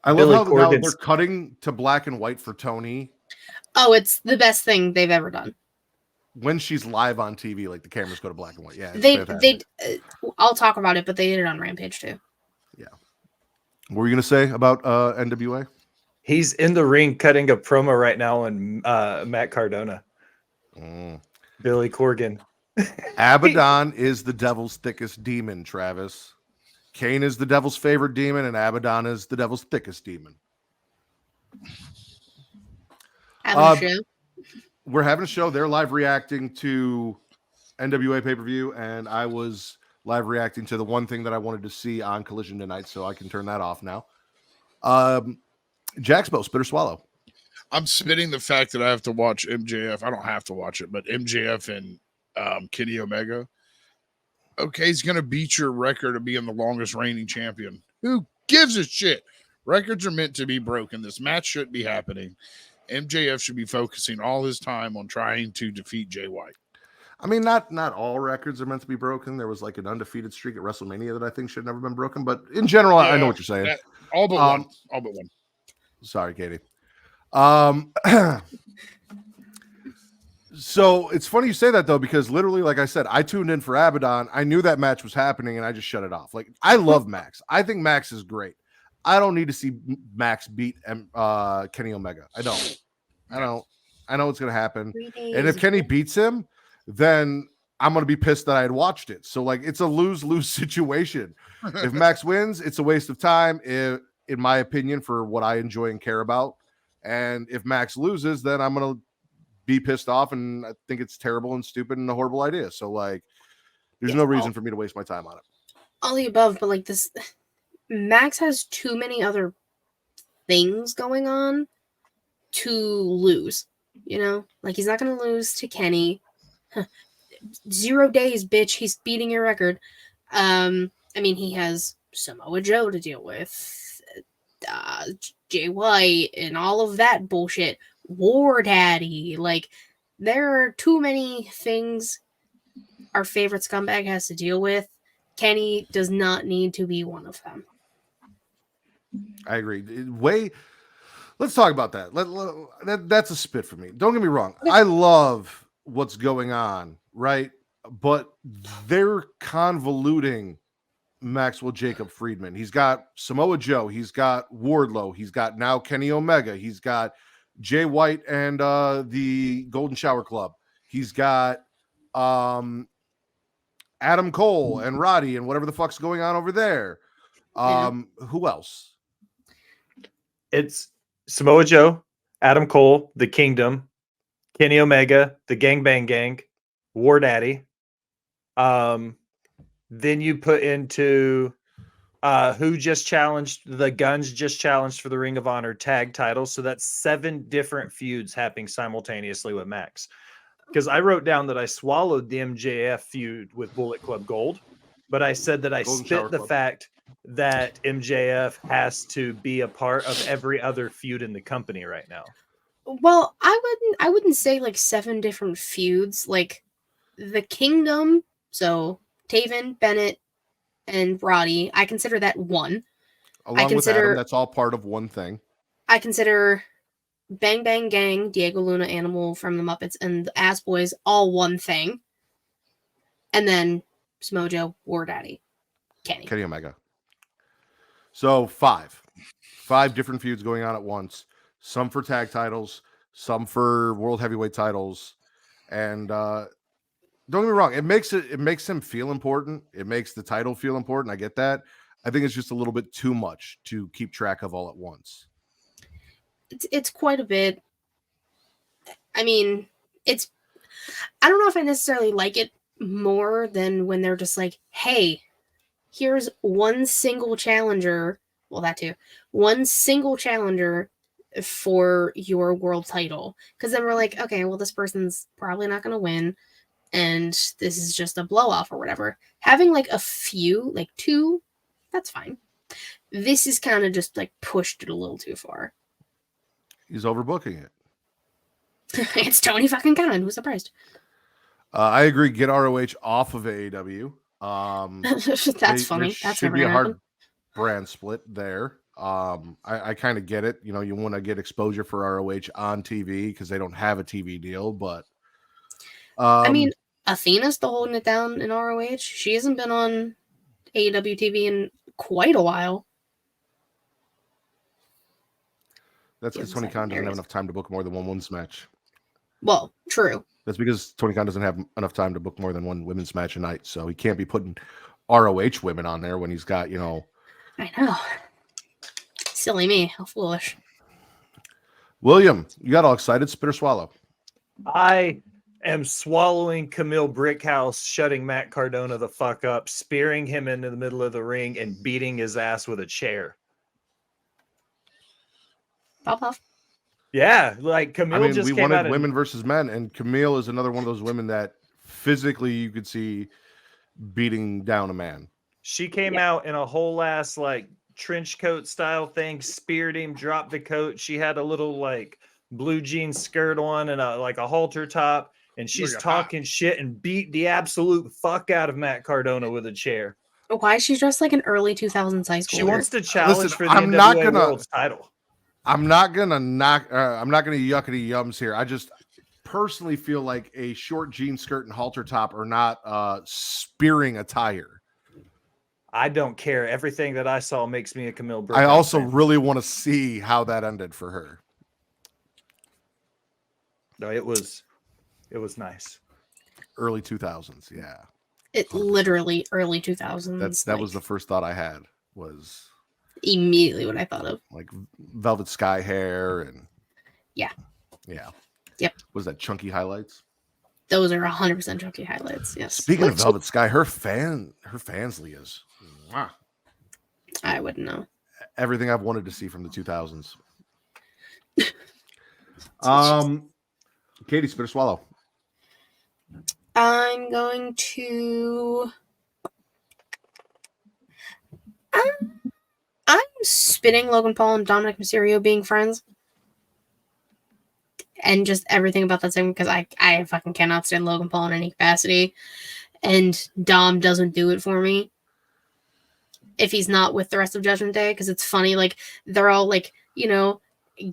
I Billy love how now Corgan's- they're cutting to black and white for Tony Oh, it's the best thing they've ever done. when she's live on TV. Like the cameras go to black and white. Yeah, it's They fantastic. I'll talk about it, but they did it on Rampage too. What were you gonna say about NWA? He's in the ring cutting a promo right now on Matt Cardona. Billy Corgan. Abaddon is the devil's thickest demon, Travis. Kane is the devil's favorite demon, and Abaddon is the devil's thickest demon. Having a show. We're having a show. They're live reacting to NWA pay-per-view, and I was live reacting to the one thing that I wanted to see on Collision tonight, so I can turn that off now. Jaxbo, spit or swallow. I'm spitting the fact that I have to watch MJF. I don't have to watch it, but MJF and Kenny Omega. Okay, he's going to beat your record of being the longest reigning champion. Who gives a shit? Records are meant to be broken. This match shouldn't be happening. MJF should be focusing all his time on trying to defeat Jay White. I mean, not all records are meant to be broken. There was like an undefeated streak at WrestleMania that I think should have never been broken. But in general, I know what you're saying. All but one. All but one. Sorry, Katie. So it's funny you say that though, because literally, like I said, I tuned in for Abaddon. I knew that match was happening, and I just shut it off. Like, I love Max. I think Max is great. I don't need to see Max beat Kenny Omega. I don't. I know what's gonna happen. And if Kenny beats him, then I'm gonna be pissed that I had watched it. So like, it's a lose-lose situation. If Max wins, it's a waste of time, in my opinion, for what I enjoy and care about. And if Max loses, then I'm gonna be pissed off, and I think it's terrible and stupid and a horrible idea. So like, there's no reason for me to waste my time on it. All the above, but like this, Max has too many other things going on to lose. You know, like he's not going to lose to Kenny. 0 days, bitch. He's beating your record. I mean, he has Samoa Joe to deal with, Jay White, and all of that bullshit. War Daddy. Like, there are too many things our favorite scumbag has to deal with. Kenny does not need to be one of them. I agree. Let's talk about that. That's a spit for me. Don't get me wrong. I love what's going on, right? But they're convoluting Maxwell Jacob Friedman. He's got Samoa Joe. He's got Wardlow. He's got now Kenny Omega. He's got Jay White and the Golden Shower Club. He's got Adam Cole and Roddy and whatever the fuck's going on over there. Who else? It's Samoa Joe, Adam Cole, The Kingdom, Kenny Omega, The Gang Bang Gang, War Daddy. Then you put into who just challenged, the Guns just challenged for the Ring of Honor tag title. So that's 7 different feuds happening simultaneously with Max. Because I wrote down that I swallowed the MJF feud with Bullet Club Gold. but I said that I Golden Shower spit the Club. fact that MJF has to be a part of every other feud in the company right now. Well, I wouldn't say like 7 different feuds. Like the Kingdom, so Taven, Bennett, and Roddy, I consider that one. Along with Adam, that's all part of one thing. I consider Bang Bang Gang, Diego Luna, Animal from the Muppets, and the Ass Boys all one thing. And then Smojo, War Daddy, Kenny Omega. So 5 different feuds going on at once. Some for tag titles, some for world heavyweight titles, and don't get me wrong, it makes him feel important. It makes the title feel important. I get that. I think it's just a little bit too much to keep track of all at once. It's quite a bit. I mean, I don't know if I necessarily like it more than when they're just like, hey, here's one single challenger. Well, that too. One single challenger for your world title. Because then we're like, okay, well, this person's probably not going to win. And this is just a blow off or whatever. Having like a few, like 2, that's fine. This is kind of just like pushed it a little too far. He's overbooking it. It's Tony fucking Khan. Who's surprised? I agree. Get ROH off of AEW. That's funny. That's should never be a gonna hard happen. brand split there. I kind of get it. You know, you want to get exposure for ROH on TV because they don't have a TV deal. But I mean, Athena's still holding it down in ROH. She hasn't been on AEW TV in quite a while. that's because Tony Khan doesn't have enough time to book more than one women's match. Well, true. That's because Tony Khan doesn't have enough time to book more than one women's match a night. So he can't be putting ROH women on there when he's got, you know. I know. Silly me. How foolish. William, you got all excited. Spit or swallow? I am swallowing Camille Brickhouse, shutting Matt Cardona the fuck up, spearing him into the middle of the ring, and beating his ass with a chair. Pop off. Yeah, like Camille just we came wanted out and women versus men, and Camille is another one of those women that physically you could see beating down a man. she came out in a whole ass like trench coat style thing, speared him, dropped the coat. She had a little like blue jean skirt on and a halter top, and she's talking shit and beat the absolute fuck out of Matt Cardona with a chair. Why is she dressed like an early 2000s high school? She wants to challenge Listen, for the I'm NWA not gonna- World's title. I'm not gonna yuckity yums here. I just personally feel like a short jean skirt and halter top are not spearing attire. I don't care. Everything that I saw makes me a Camille Brickhouse I also fan. really want to see how that ended for her. No, it was nice. Early 2000s, yeah. It literally early 2000s. That was the first thought I had, was immediately what I thought of. like velvet sky hair and Yeah. Yep. Was that chunky highlights? Those are 100% chunky highlights. Yes. Speaking of velvet sky, her fansly is I wouldn't know. everything I've wanted to see from the 2000s. Katie, spit or swallow? I'm going to. I'm spitting Logan Paul and Dominic Mysterio being friends. And just everything about that segment, because I fucking cannot stand Logan Paul in any capacity. And Dom doesn't do it for me. If he's not with the rest of Judgment Day, because it's funny, like, they're all, like, you know,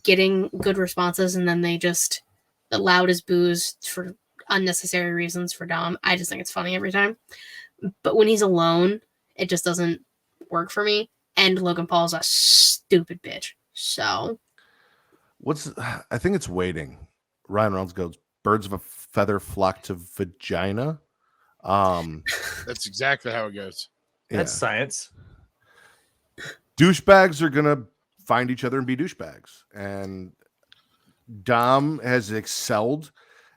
getting good responses, and then they just the loudest boos for unnecessary reasons for Dom. I just think it's funny every time. But when he's alone, it just doesn't work for me. And Logan Paul's a stupid bitch. So I think it's waiting. Ryan Reynolds goes, birds of a feather flock to vagina. That's exactly how it goes. That's science. Douchebags are gonna find each other and be douchebags. And Dom has excelled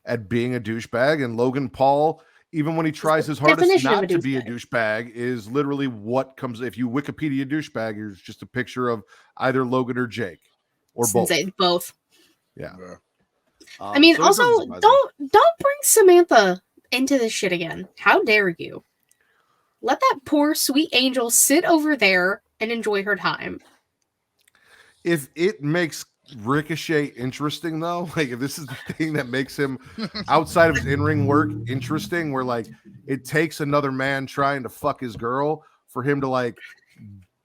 at being a douchebag, and Logan Paul, even when he tries his hardest not to be a douchebag, is literally what comes. If you Wikipedia douchebag, it's just a picture of either Logan or Jake, or both. Both. Yeah. I mean, so also don't bring Samantha into this shit again. How dare you? Let that poor sweet angel sit over there and enjoy her time. If it makes Ricochet interesting, though, like if this is the thing that makes him outside of his in-ring work interesting, where like it takes another man trying to fuck his girl for him to like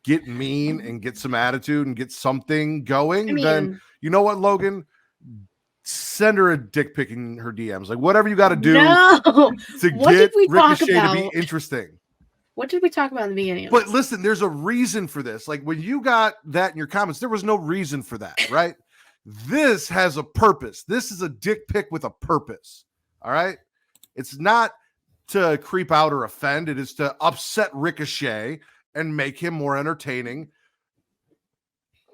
get mean and get some attitude and get something going, then you know what, Logan? Send her a dick pic in her DMs. Like whatever you got to do to get Ricochet to be interesting. What did we talk about in the beginning? But listen, there's a reason for this. Like when you got that in your comments, there was no reason for that, right? This has a purpose. This is a dick pic with a purpose. All right. It's not to creep out or offend. It is to upset Ricochet and make him more entertaining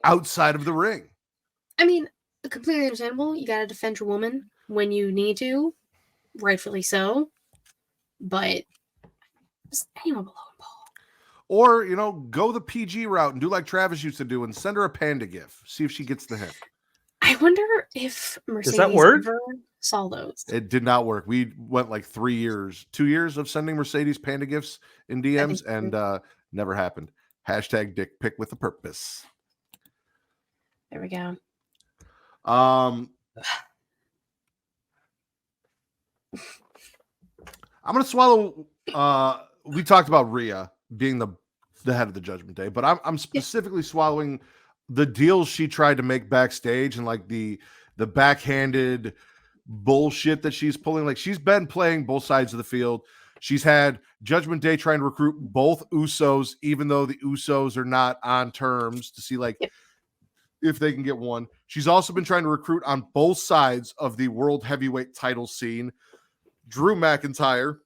outside of the ring. I mean, completely understandable. You got to defend your woman when you need to, rightfully so. But just anyone below Paul. Or, you know, go the PG route and do like Travis used to do and send her a panda gif. See if she gets the hint. I wonder if Mercedes ever saw those. It did not work. We went like 2 years of sending Mercedes panda gifs in DMs and never happened. Hashtag dick pic with a purpose. There we go. I'm going to swallow. We talked about Rhea being the head of the Judgment Day, but I'm specifically swallowing the deals she tried to make backstage and like the backhanded bullshit that she's pulling. Like she's been playing both sides of the field. She's had Judgment Day trying to recruit both Usos, even though the Usos are not on terms, to see like if they can get one. She's also been trying to recruit on both sides of the world heavyweight title scene, Drew McIntyre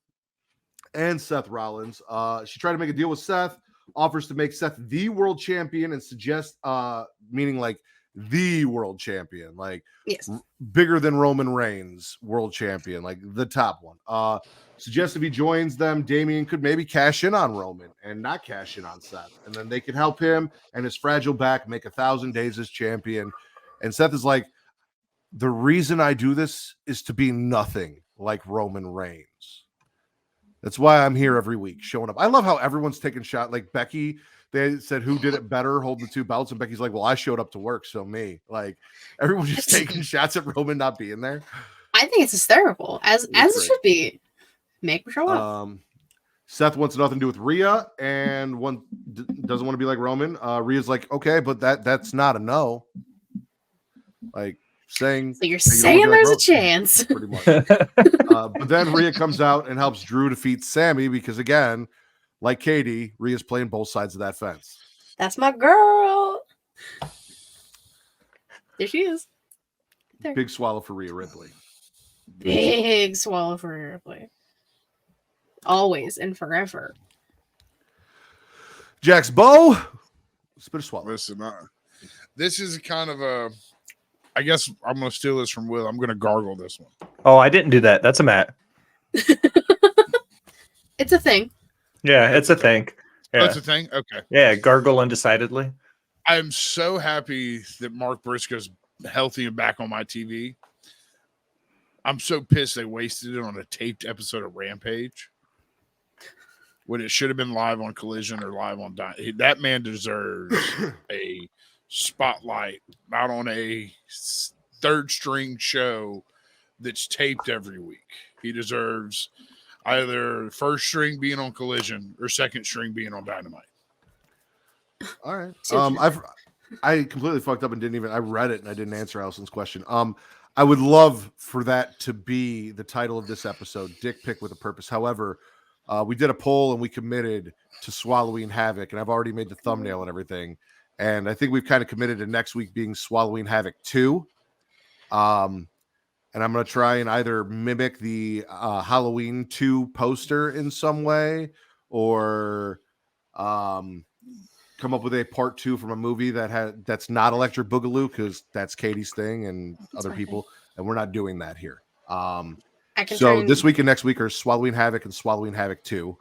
and Seth Rollins. She tried to make a deal with Seth, offers to make Seth the world champion and suggests, meaning like the world champion, like bigger than Roman Reigns world champion, like the top one. Suggests if he joins them, Damian could maybe cash in on Roman and not cash in on Seth. And then they could help him and his fragile back make 1,000 days as champion. And Seth is like, the reason I do this is to be nothing like Roman Reigns. That's why I'm here every week showing up. I love how everyone's taking shot. Like Becky, they said who did it better, hold the two belts. And Becky's like, well, I showed up to work, so me. Like everyone's just taking shots at Roman not being there. I think it's hysterical, as it should be. Make him show up. Seth wants nothing to do with Rhea and one doesn't want to be like Roman. Rhea's like, okay, but that's not a no. Like saying, so you're saying there's a chance. Pretty much. But then Rhea comes out and helps Drew defeat Sammy because, again, like Katie, Rhea's playing both sides of that fence. That's my girl. There she is. There. Big swallow for Rhea Ripley. Big swallow for Rhea Ripley. Always and forever. Jax Bo. Spit a swallow. Listen, this is kind of a... I guess I'm going to steal this from Will. I'm going to gargle this one. Oh, I didn't do that. That's a Matt. It's a thing. Yeah, it's a thing. Yeah. That's a thing? Okay. Yeah, gargle undecidedly. I'm so happy that Mark Briscoe's healthy and back on my TV. I'm so pissed they wasted it on a taped episode of Rampage when it should have been live on Collision or live on That man deserves a spotlight, not on a third string show that's taped every week. He deserves either first string being on Collision or second string being on Dynamite. All right. I completely fucked up and didn't even, I read it and I didn't answer Allison's question. I would love for that to be the title of this episode, Dick Pic with a Purpose. However, we did a poll and we committed to Swalloween Havoc, and I've already made the thumbnail and everything. And I think we've kind of committed to next week being Swalloween Havoc 2. And I'm going to try and either mimic the Halloween 2 poster in some way or come up with a part 2 from a movie that's not Electric Boogaloo, because that's Katie's thing and other people. And we're not doing that here. So this week and next week are Swalloween Havoc and Swalloween Havoc 2.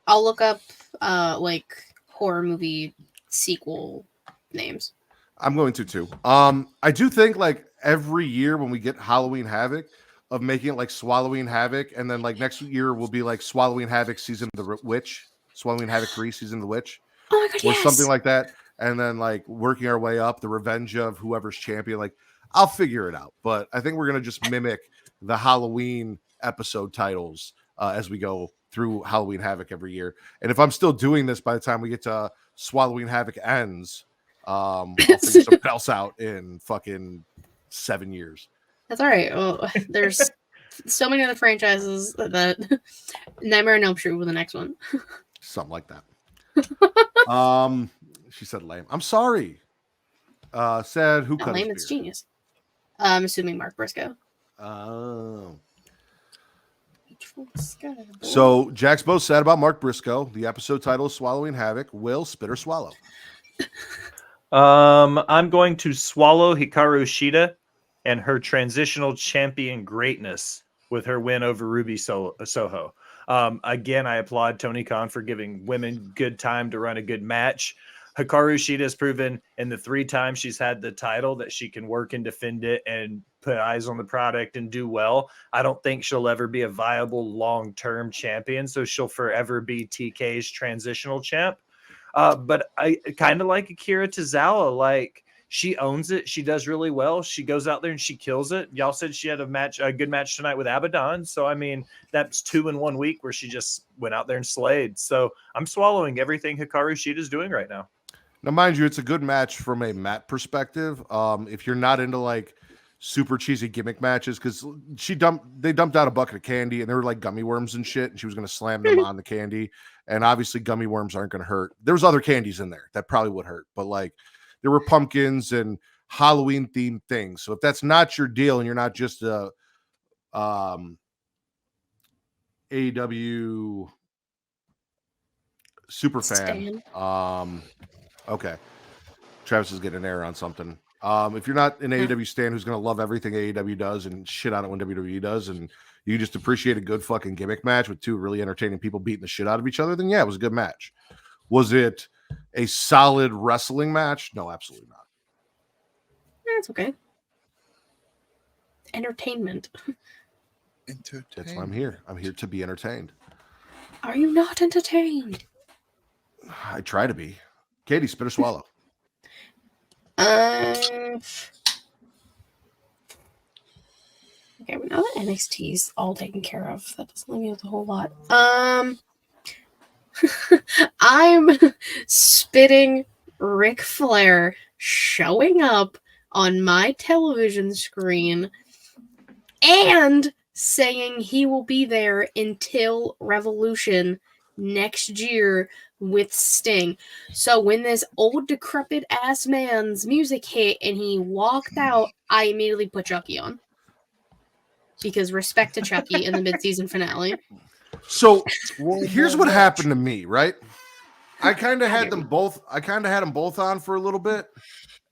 I'll look up like horror movie sequel names. I'm going to too. I do think like every year when we get Halloween Havoc, of making it like Swallowing Havoc, and then like next year will be like Swallowing Havoc Season of the Witch, Swallowing Havoc 3 Season of the Witch, Oh my god, or yes. something like that, and then like working our way up, the revenge of whoever's champion. Like I'll figure it out, but I think we're gonna just mimic the Halloween episode titles as we go through Halloween Havoc every year. And if I'm still doing this by the time we get to Swallowing Havoc ends, I'll figure something else out in fucking 7 years. That's all right. Well, there's so many other franchises that Nightmare on Elm Street with the next one. Something like that. She said lame. I'm sorry. Said who Not cut lame, his it's beard? genius. I'm assuming Mark Briscoe. Oh. So Jack's both said about Mark Briscoe. The episode title is Swallowing Havoc. Will spit or swallow? I'm going to swallow Hikaru Shida and her transitional champion greatness with her win over Ruby Soho. Again, I applaud Tony Khan for giving women good time to run a good match. Hikaru Shida has proven in the 3 times she's had the title that she can work and defend it and put eyes on the product and do well. I don't think she'll ever be a viable long-term champion, so she'll forever be TK's transitional champ. But I kind of like Akira Tozawa. Like, she owns it. She does really well. She goes out there and she kills it. Y'all said she had a good match tonight with Abaddon. So, I mean, that's 2 in 1 week where she just went out there and slayed. So I'm swallowing everything Hikaru Shida's doing right now. Now, mind you, it's a good match from a mat perspective. If you're not into like super cheesy gimmick matches, because they dumped out a bucket of candy and they were like gummy worms and shit, and she was going to slam them on the candy. And obviously, gummy worms aren't going to hurt. There was other candies in there that probably would hurt, but like there were pumpkins and Halloween themed things. So if that's not your deal and you're not just a AEW super fan, okay. Travis is getting an error on something. If you're not an AEW stan who's going to love everything AEW does and shit on it when WWE does, and you just appreciate a good fucking gimmick match with 2 really entertaining people beating the shit out of each other, then yeah, it was a good match. Was it a solid wrestling match? No, absolutely not. That's okay. Entertainment. That's why I'm here. I'm here to be entertained. Are you not entertained? I try to be. Katie, spit or swallow? Okay, well, now that NXT's all taken care of, that doesn't leave me with a whole lot. I'm spitting Ric Flair showing up on my television screen and saying he will be there until Revolution next year with Sting. So when this old decrepit ass man's music hit and he walked out, I immediately put Chucky on. Because respect to Chucky in the mid-season finale. So here's what happened to me, right? I kind of had them both. I kind of had them both on for a little bit,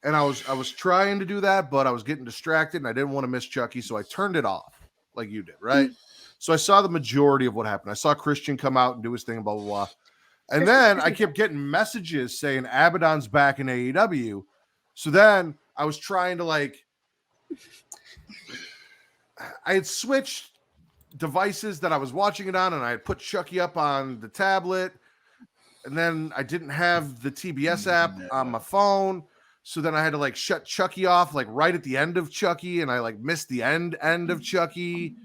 and I was trying to do that, but I was getting distracted, and I didn't want to miss Chucky, so I turned it off, like you did, right? So I saw the majority of what happened. I saw Christian come out and do his thing, blah blah blah, and then I kept getting messages saying Abaddon's back in AEW. So then I was trying to like, I had switched devices that I was watching it on, and I had put Chucky up on the tablet, and then I didn't have the TBS app on my phone, so then I had to like shut Chucky off like right at the end of Chucky, and I like missed the end of Chucky,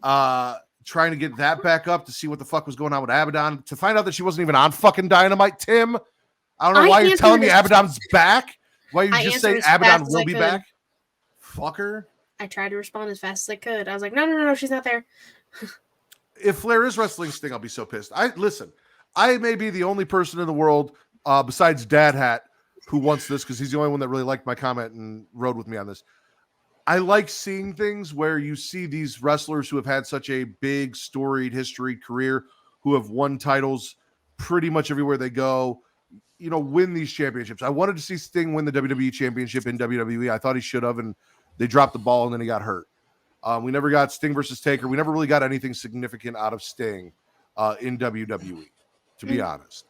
trying to get that back up to see what the fuck was going on with Abaddon, to find out that she wasn't even on fucking Dynamite. Tim, I don't know why you're telling me Abaddon's back. Why you just say Abaddon will be back? Fucker. I tried to respond as fast as I could. I was like, no, she's not there. If Flair is wrestling Sting, I'll be so pissed. I may be the only person in the world besides Dad Hat who wants this, because he's the only one that really liked my comment and rode with me on this. I like seeing things where you see these wrestlers who have had such a big storied history career, who have won titles pretty much everywhere they go, win these championships. I wanted to see Sting win the WWE championship in WWE. I thought he should have, and they dropped the ball, and then he got hurt. We never got Sting versus Taker. We never really got anything significant out of Sting in WWE, to be honest.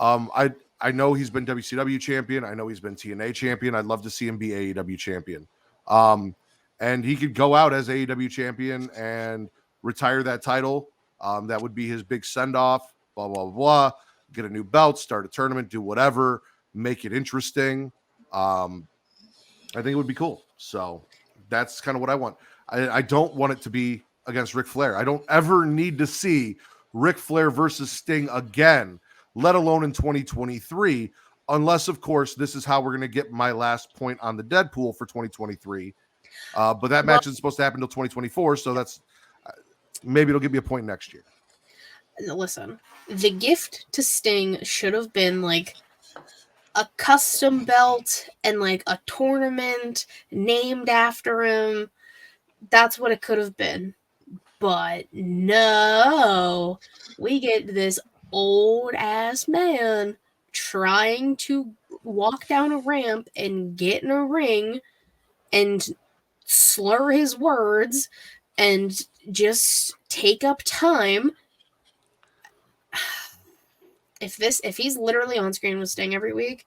I know he's been WCW champion. I know he's been TNA champion. I'd love to see him be AEW champion. And and he could go out as AEW champion and retire that title. That would be his big send-off, blah, blah, blah. Get a new belt, start a tournament, do whatever, make it interesting. I think it would be cool. So that's kind of what I want. I don't want it to be against Ric Flair. I don't ever need to see Ric Flair versus Sting again, let alone in 2023, unless, of course, this is how we're going to get my last point on the Deadpool for 2023. But that match isn't supposed to happen until 2024, so that's maybe it'll give me a point next year. Listen, the gift to Sting should have been like a custom belt and like a tournament named after him. That's what it could have been. But no, we get this old ass man trying to walk down a ramp and get in a ring and slur his words and just take up time. If he's literally on screen with Sting every week,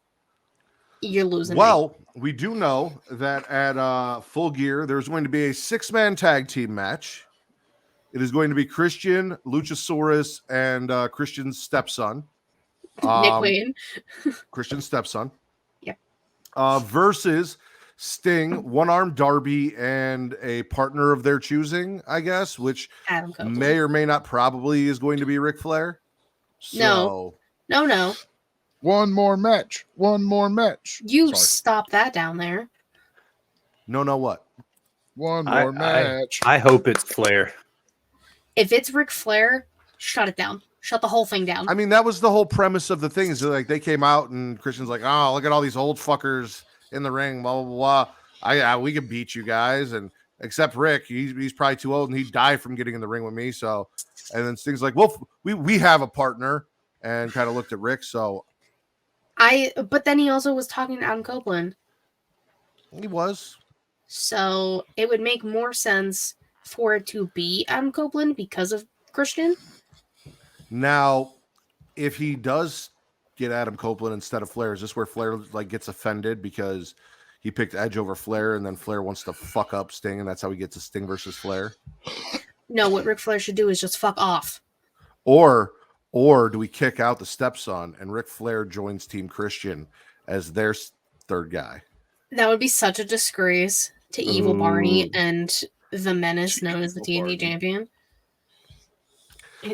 you're losing. Well, we do know that at Full Gear, there's going to be a 6-man tag team match. It is going to be Christian, Luchasaurus, and Christian's stepson. Nick Wayne. Christian's stepson. Yep. Versus Sting, One-Armed Darby, and a partner of their choosing, I guess, which Adam Copeland. may or may not probably is going to be Ric Flair. So, No. One more match. You Sorry. stop that down there. No, what? One more match. I hope it's Flair. If it's Ric Flair, shut it down. Shut the whole thing down. I mean, that was the whole premise of the thing. Is like they came out and Christian's like, oh, look at all these old fuckers in the ring, blah, blah, blah. We can beat you guys. And except Rick, he's probably too old and he'd die from getting in the ring with me. So, and then Sting's like, well, we have a partner, and kind of looked at Rick. So, but then he also was talking to Adam Copeland. He was. So it would make more sense for it to be Adam Copeland because of Christian. Now, if he does get Adam Copeland instead of Flair, is this where Flair like gets offended because he picked Edge over Flair, and then Flair wants to fuck up Sting, and that's how he gets a Sting versus Flair? No, what Ric Flair should do is just fuck off. Or do we kick out the stepson and Ric Flair joins Team Christian as their third guy? That would be such a disgrace to Evil Barney and the menace known as the TNT champion.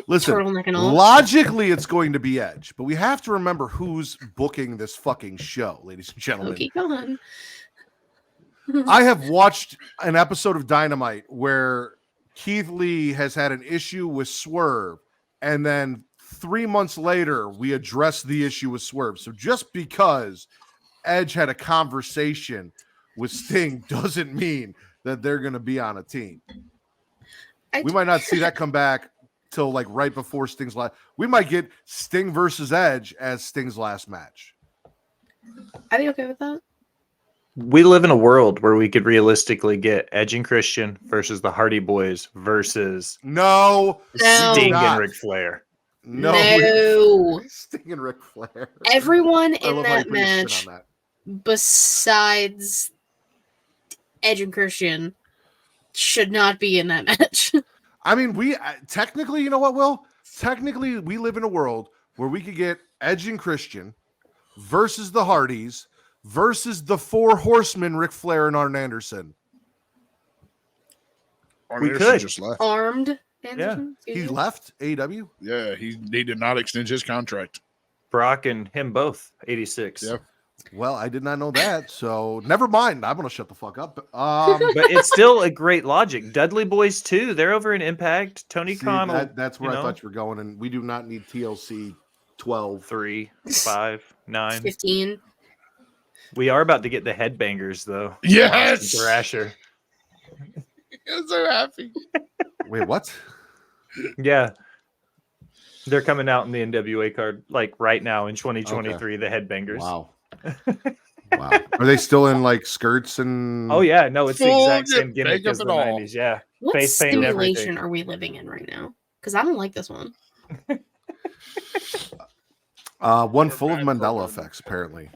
Listen, Turtleneck and all. Logically, it's going to be Edge, but we have to remember who's booking this fucking show, ladies and gentlemen. Okay, go on. I have watched an episode of Dynamite where Keith Lee has had an issue with Swerve, and then 3 months later, we address the issue with Swerve. So just because Edge had a conversation with Sting doesn't mean that they're going to be on a team. We might not see that come back till like right before Sting's last. We might get Sting versus Edge as Sting's last match. Are you okay with that? We live in a world where we could realistically get Edge and Christian versus the Hardy Boys versus No. Sting and Ric Flair. No. Sting and Ric Flair. Everyone I in love how you that put your shit match on that. besides Edge and Christian should not be in that match. I mean, we technically, you know what, Will? Technically, we live in a world where we could get Edge and Christian versus the Hardys versus the Four Horsemen, Ric Flair and Arn Anderson. Arn We Anderson could. just left. Armed Anderson? He left AEW? Yeah, he did not extend his contract. Brock and him both, 86. Yep. Well, I did not know that, so never mind. I'm going to shut the fuck up. But it's still a great logic. Dudley Boys too. They're over in Impact. Tony Khan. That's where I thought you were going, and we do not need TLC 12. 3, 5, 9. 15. We are about to get the headbangers though. Yes! Austin Thrasher. I'm so happy. Wait, what? Yeah. They're coming out in the NWA card like right now in 2023. The headbangers. Wow. Wow. Are they still in like skirts and? Oh yeah, no, it's the Full exact same gimmick makeup as the and all. 90s. Yeah. What Face paint and simulation everything. are we living in right now? Because I don't like this one. One full of Mandela effects, apparently.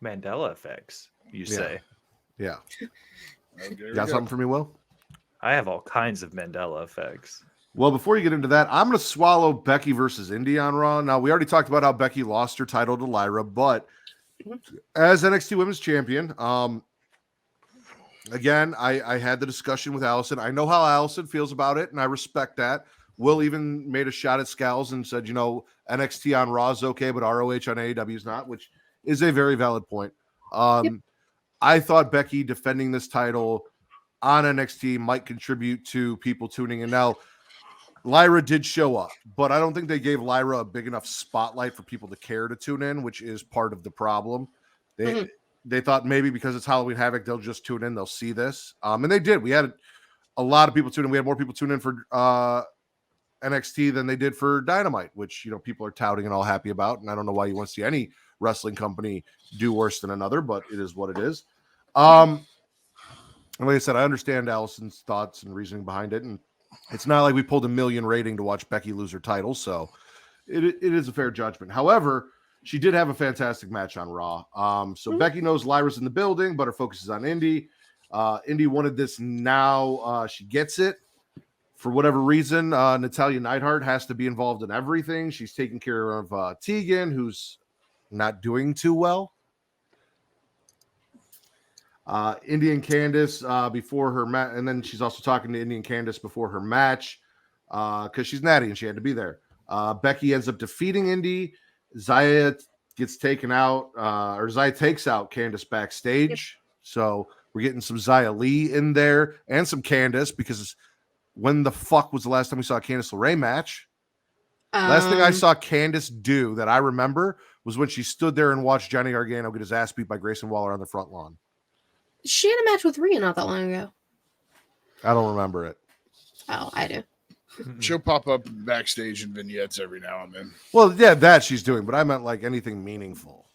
Mandela effects, you Yeah. say? Yeah. Okay, You got something for me, Will? I have all kinds of Mandela effects. Well, before you get into that, I'm going to swallow Becky versus Indy on Raw. Now, we already talked about how Becky lost her title to Lyra, but as NXT Women's Champion, again, I had the discussion with Allison. I know how Allison feels about it, and I respect that. Will even made a shot at Scals and said, NXT on Raw is okay, but ROH on AEW is not, which is a very valid point. I thought Becky defending this title on NXT might contribute to people tuning in. Now, Lyra did show up, but I don't think they gave Lyra a big enough spotlight for people to care to tune in, which is part of the problem. They thought maybe because it's Halloween Havoc, they'll just tune in, they'll see this. And they did. We had a lot of people tune in. We had more people tune in for NXT than they did for Dynamite, which, people are touting and all happy about. And I don't know why you want to see any wrestling company do worse than another, but it is what it is. And like I said, I understand Allison's thoughts and reasoning behind it. And it's not like we pulled 1 million rating to watch Becky lose her title. So it is a fair judgment. However, she did have a fantastic match on Raw. So Becky knows Lyra's in the building, but her focus is on Indy. Indy wanted this now. She gets it. For whatever reason, Natalya Neidhart has to be involved in everything. She's taking care of Tegan, who's not doing too well. Indy and Candice before her match, and then she's also talking to Indy and Candice before her match because she's natty and she had to be there. Becky ends up defeating Indy. Zaya gets taken out, or Zaya takes out Candice backstage. Yep. So we're getting some Zaya Lee in there and some Candice, because when the fuck was the last time we saw a Candice LeRae match? Last thing I saw Candice do that I remember was when she stood there and watched Johnny Gargano get his ass beat by Grayson Waller on the front lawn. She had a match with Rhea not that long ago. I don't remember it. Oh, I do. She'll pop up backstage in vignettes every now and then. Well, yeah, that she's doing, but I meant like anything meaningful.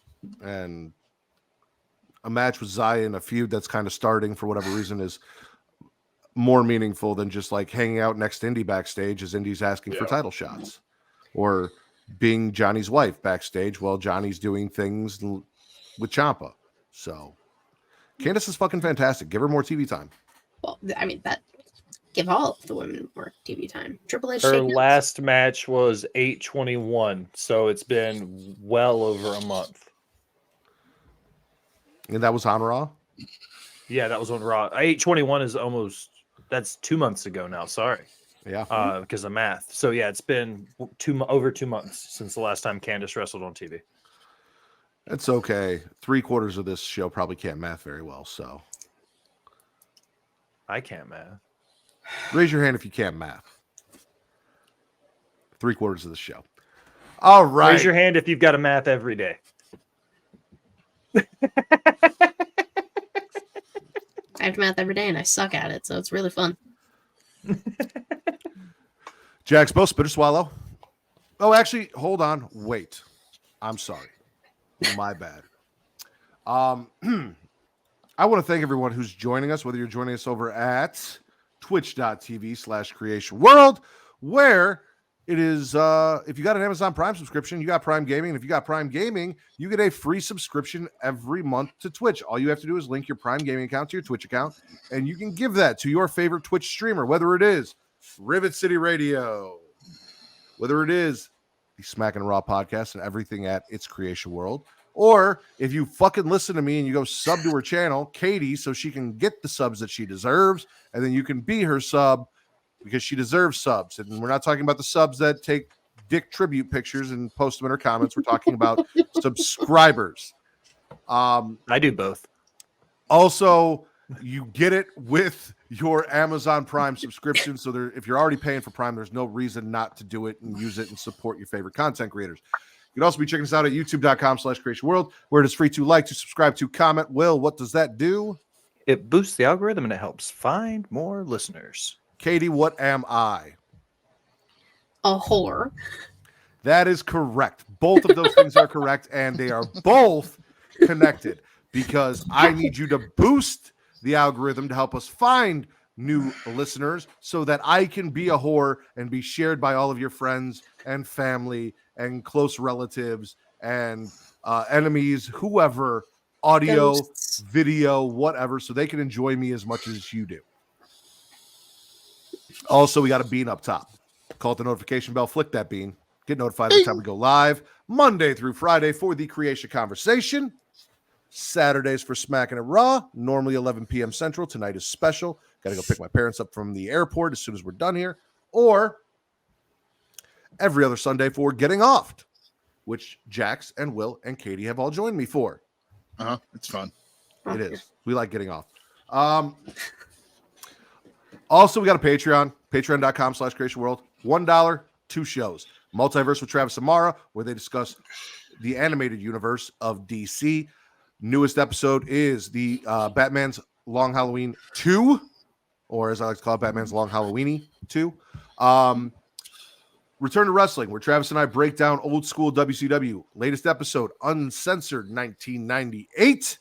And a match with Zaya in a feud that's kind of starting for whatever reason is more meaningful than just like hanging out next to Indy backstage as Indy's asking for title shots, or being Johnny's wife backstage while Johnny's doing things with Ciampa. So Candice is fucking fantastic. Give her more TV time. Well, I mean, give all of the women more TV time. Triple H. Her last match was 8/21, so it's been well over a month. And that was on Raw? Yeah, that was on Raw. 8/21 is that's 2 months ago now. Sorry. Yeah. Because of math. So yeah, it's been over 2 months since the last time Candice wrestled on TV. It's okay. 3/4 of this show probably can't math very well, so. I can't math. Raise your hand if you can't math. 3/4 of the show. All right. Raise your hand if you've got to math every day. I have to math every day and I suck at it, so it's really fun. Jack's both spit or swallow. Oh, actually, hold on. Wait. I'm sorry. My bad. I want to thank everyone who's joining us, whether you're joining us over at twitch.tv/Creation World, where it is, if you got an Amazon Prime subscription, you got Prime Gaming. And if you got Prime Gaming, you get a free subscription every month to Twitch. All you have to do is link your Prime Gaming account to your Twitch account, and you can give that to your favorite Twitch streamer, whether it is Rivet City Radio, whether it is the Smackin' It Raw podcast and everything at It's Creation World, or if you fucking listen to me and you go sub to her channel, Katie, so she can get the subs that she deserves, and then you can be her sub because she deserves subs. And we're not talking about the subs that take dick tribute pictures and post them in her comments. We're talking about subscribers. I do both. Also, you get it with your Amazon Prime subscription. So if you're already paying for Prime, there's no reason not to do it and use it and support your favorite content creators. You can also be checking us out at youtube.com/Creation World, where it is free to like, to subscribe, to comment. Will, what does that do? It boosts the algorithm and it helps find more listeners. Katie, what am I? A whore. That is correct. Both of those things are correct, and they are both connected, because I need you to boost the algorithm to help us find new listeners so that I can be a whore and be shared by all of your friends and family and close relatives and enemies, whoever audio, Ghosts. video, whatever, so they can enjoy me as much as you do. Also, we got a bean up top. Call it the notification bell, flick that bean, get notified every time we go live, Monday through Friday for the Creation Conversation. Saturdays for Smackin It Raw, normally 11 p.m. Central. Tonight is special. Got to go pick my parents up from the airport as soon as we're done here. Or every other Sunday for Getting Offed, which Jax and Will and Katie have all joined me for. It's fun. It is. We like getting off. Also, we got a Patreon, patreon.com/creationworld. $1, 2 shows. Multiverse with Travis and Mara, where they discuss the animated universe of DC. Newest episode is the Batman's Long Halloween 2, or as I like to call it, Batman's Long Halloweeny 2. Return to Wrestling, where Travis and I break down old school WCW. Latest episode, Uncensored 1998,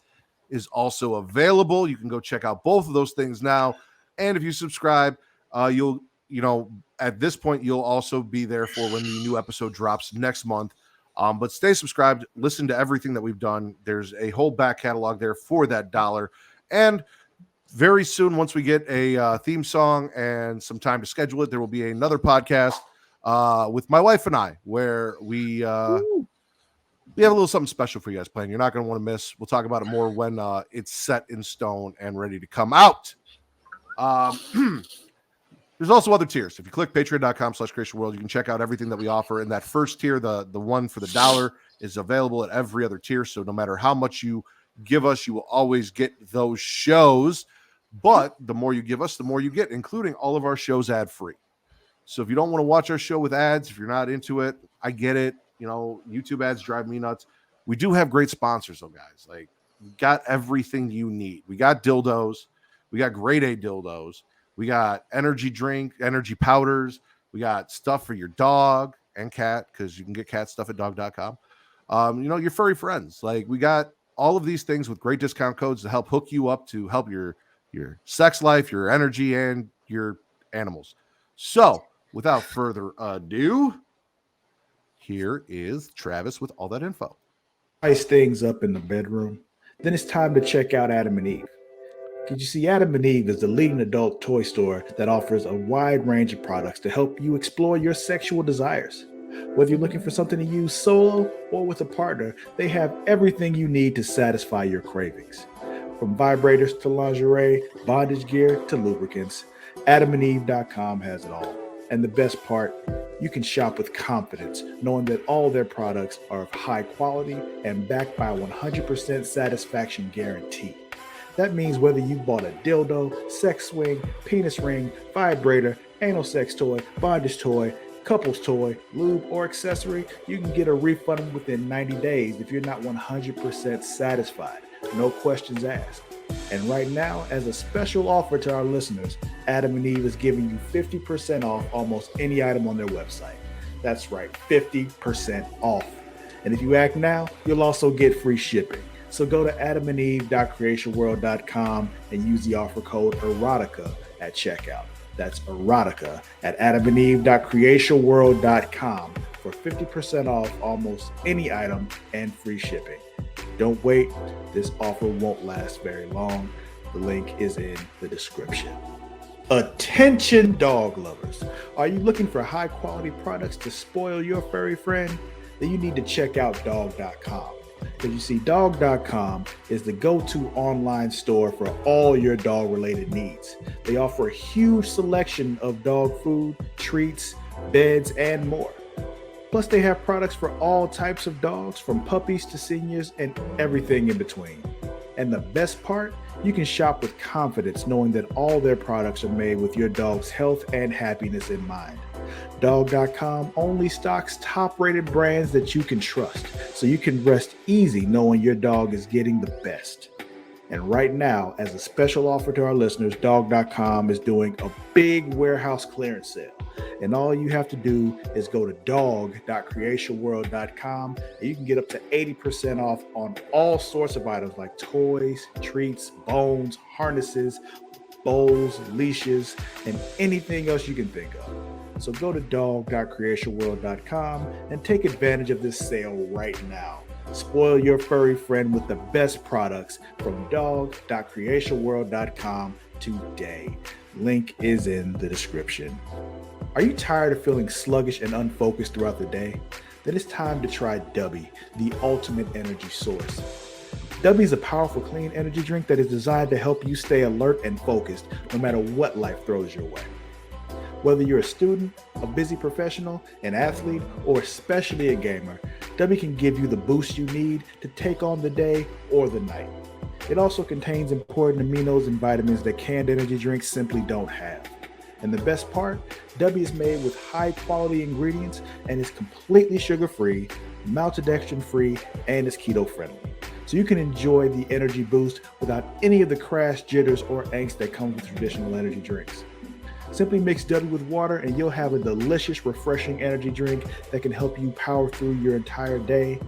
is also available. You can go check out both of those things now. And if you subscribe, you'll at this point, you'll also be there for when the new episode drops next month. But stay subscribed, listen to everything that we've done. There's a whole back catalog there for that $1. And very soon, once we get a theme song and some time to schedule it, there will be another podcast with my wife and I, where we have a little something special for you guys playing. You're not going to want to miss. We'll talk about it more when it's set in stone and ready to come out. There's also other tiers. If you click patreon.com/creationworld, you can check out everything that we offer. And that first tier, the one for the $1, is available at every other tier. So no matter how much you give us, you will always get those shows. But the more you give us, the more you get, including all of our shows ad-free. So if you don't want to watch our show with ads, if you're not into it, I get it. YouTube ads drive me nuts. We do have great sponsors, though, guys. Like, we got everything you need. We got dildos. We got grade A dildos. We got energy powders. We got stuff for your dog and cat, because you can get cat stuff at dog.com. Your furry friends. Like, we got all of these things with great discount codes to help hook you up, to help your sex life, your energy, and your animals. So, without further ado, here is Travis with all that info. Spice things up in the bedroom, then it's time to check out Adam and Eve. Did you see, Adam and Eve is the leading adult toy store that offers a wide range of products to help you explore your sexual desires. Whether you're looking for something to use solo or with a partner, they have everything you need to satisfy your cravings. From vibrators to lingerie, bondage gear to lubricants, AdamandEve.com has it all. And the best part, you can shop with confidence, knowing that all their products are of high quality and backed by a 100% satisfaction guarantee. That means whether you bought a dildo, sex swing, penis ring, vibrator, anal sex toy, bondage toy, couples toy, lube, or accessory, you can get a refund within 90 days if you're not 100% satisfied. No questions asked. And right now, as a special offer to our listeners, Adam and Eve is giving you 50% off almost any item on their website. That's right, 50% off. And if you act now, you'll also get free shipping. So go to adamandeve.creationworld.com and use the offer code erotica at checkout. That's erotica at adamandeve.creationworld.com for 50% off almost any item and free shipping. Don't wait. This offer won't last very long. The link is in the description. Attention, dog lovers. Are you looking for high quality products to spoil your furry friend? Then you need to check out dog.com. Because you see, dog.com is the go-to online store for all your dog-related needs. They offer a huge selection of dog food, treats, beds, and more. Plus, they have products for all types of dogs, from puppies to seniors and everything in between. And the best part, you can shop with confidence knowing that all their products are made with your dog's health and happiness in mind. Dog.com only stocks top-rated brands that you can trust, so you can rest easy knowing your dog is getting the best. And right now, as a special offer to our listeners, Dog.com is doing a big warehouse clearance sale. And all you have to do is go to dog.creationworld.com and you can get up to 80% off on all sorts of items like toys, treats, bones, harnesses, bowls, leashes, and anything else you can think of. So go to dog.creationworld.com and take advantage of this sale right now. Spoil your furry friend with the best products from dog.creationworld.com today. Link is in the description. Are you tired of feeling sluggish and unfocused throughout the day? Then it's time to try DUBBY, the ultimate energy source. DUBBY is a powerful clean energy drink that is designed to help you stay alert and focused no matter what life throws your way. Whether you're a student, a busy professional, an athlete, or especially a gamer, DUBBY can give you the boost you need to take on the day or the night. It also contains important aminos and vitamins that canned energy drinks simply don't have. And the best part, DUBBY is made with high quality ingredients and is completely sugar-free, maltodextrin-free, and is keto-friendly. So you can enjoy the energy boost without any of the crash, jitters, or angst that comes with traditional energy drinks. Simply mix DUBBY with water and you'll have a delicious, refreshing energy drink that can help you power through your entire day.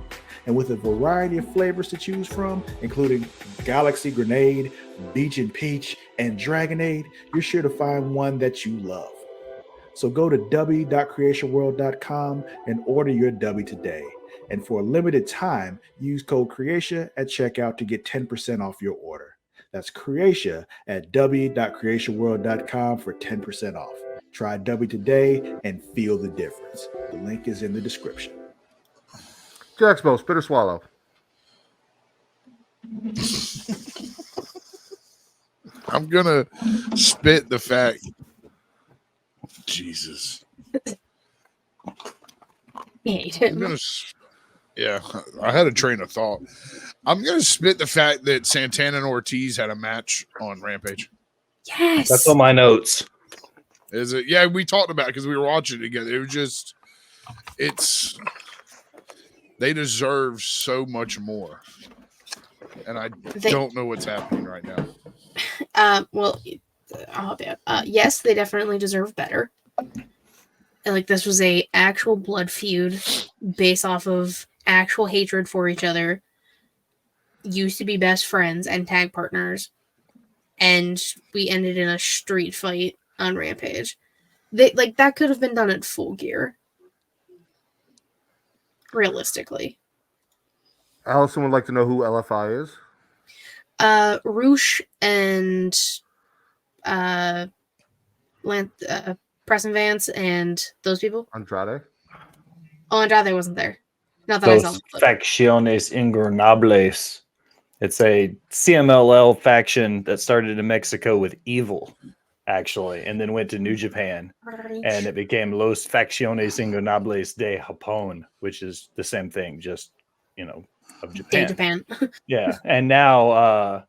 And with a variety of flavors to choose from, including Galaxy Grenade, Beach and Peach, and Dragonade, you're sure to find one that you love. So go to dubby.creationworld.com and order your DUBBY today. And for a limited time, use code Creatia at checkout to get 10% off your order. That's Creatia at dubby.creationworld.com for 10% off. Try DUBBY today and feel the difference. The link is in the description. Jaxpo, spit or swallow? I'm gonna spit the fact. Jesus. Yeah, I had a train of thought. I'm gonna spit the fact that Santana and Ortiz had a match on Rampage. Yes. That's on my notes. Is it? Yeah, we talked about it because we were watching it together. It was just, they deserve so much more, and I don't know what's happening right now. Well, I'll help you. Yes, they definitely deserve better. Like, this was a actual blood feud based off of actual hatred for each other. Used to be best friends and tag partners, and we ended in a street fight on Rampage. That could have been done at Full Gear. Realistically. Allison would like to know who LFI is. Roosh and Preston Vance and those people. Andrade. Oh, Andrade wasn't there. Not that I saw. Those Facciones Ingobernables. It's a CMLL faction that started in Mexico with Evil, actually, and then went to New Japan, and it became Los Facciones Ingobernables de Japón, which is the same thing, just of Japan. Yeah, and now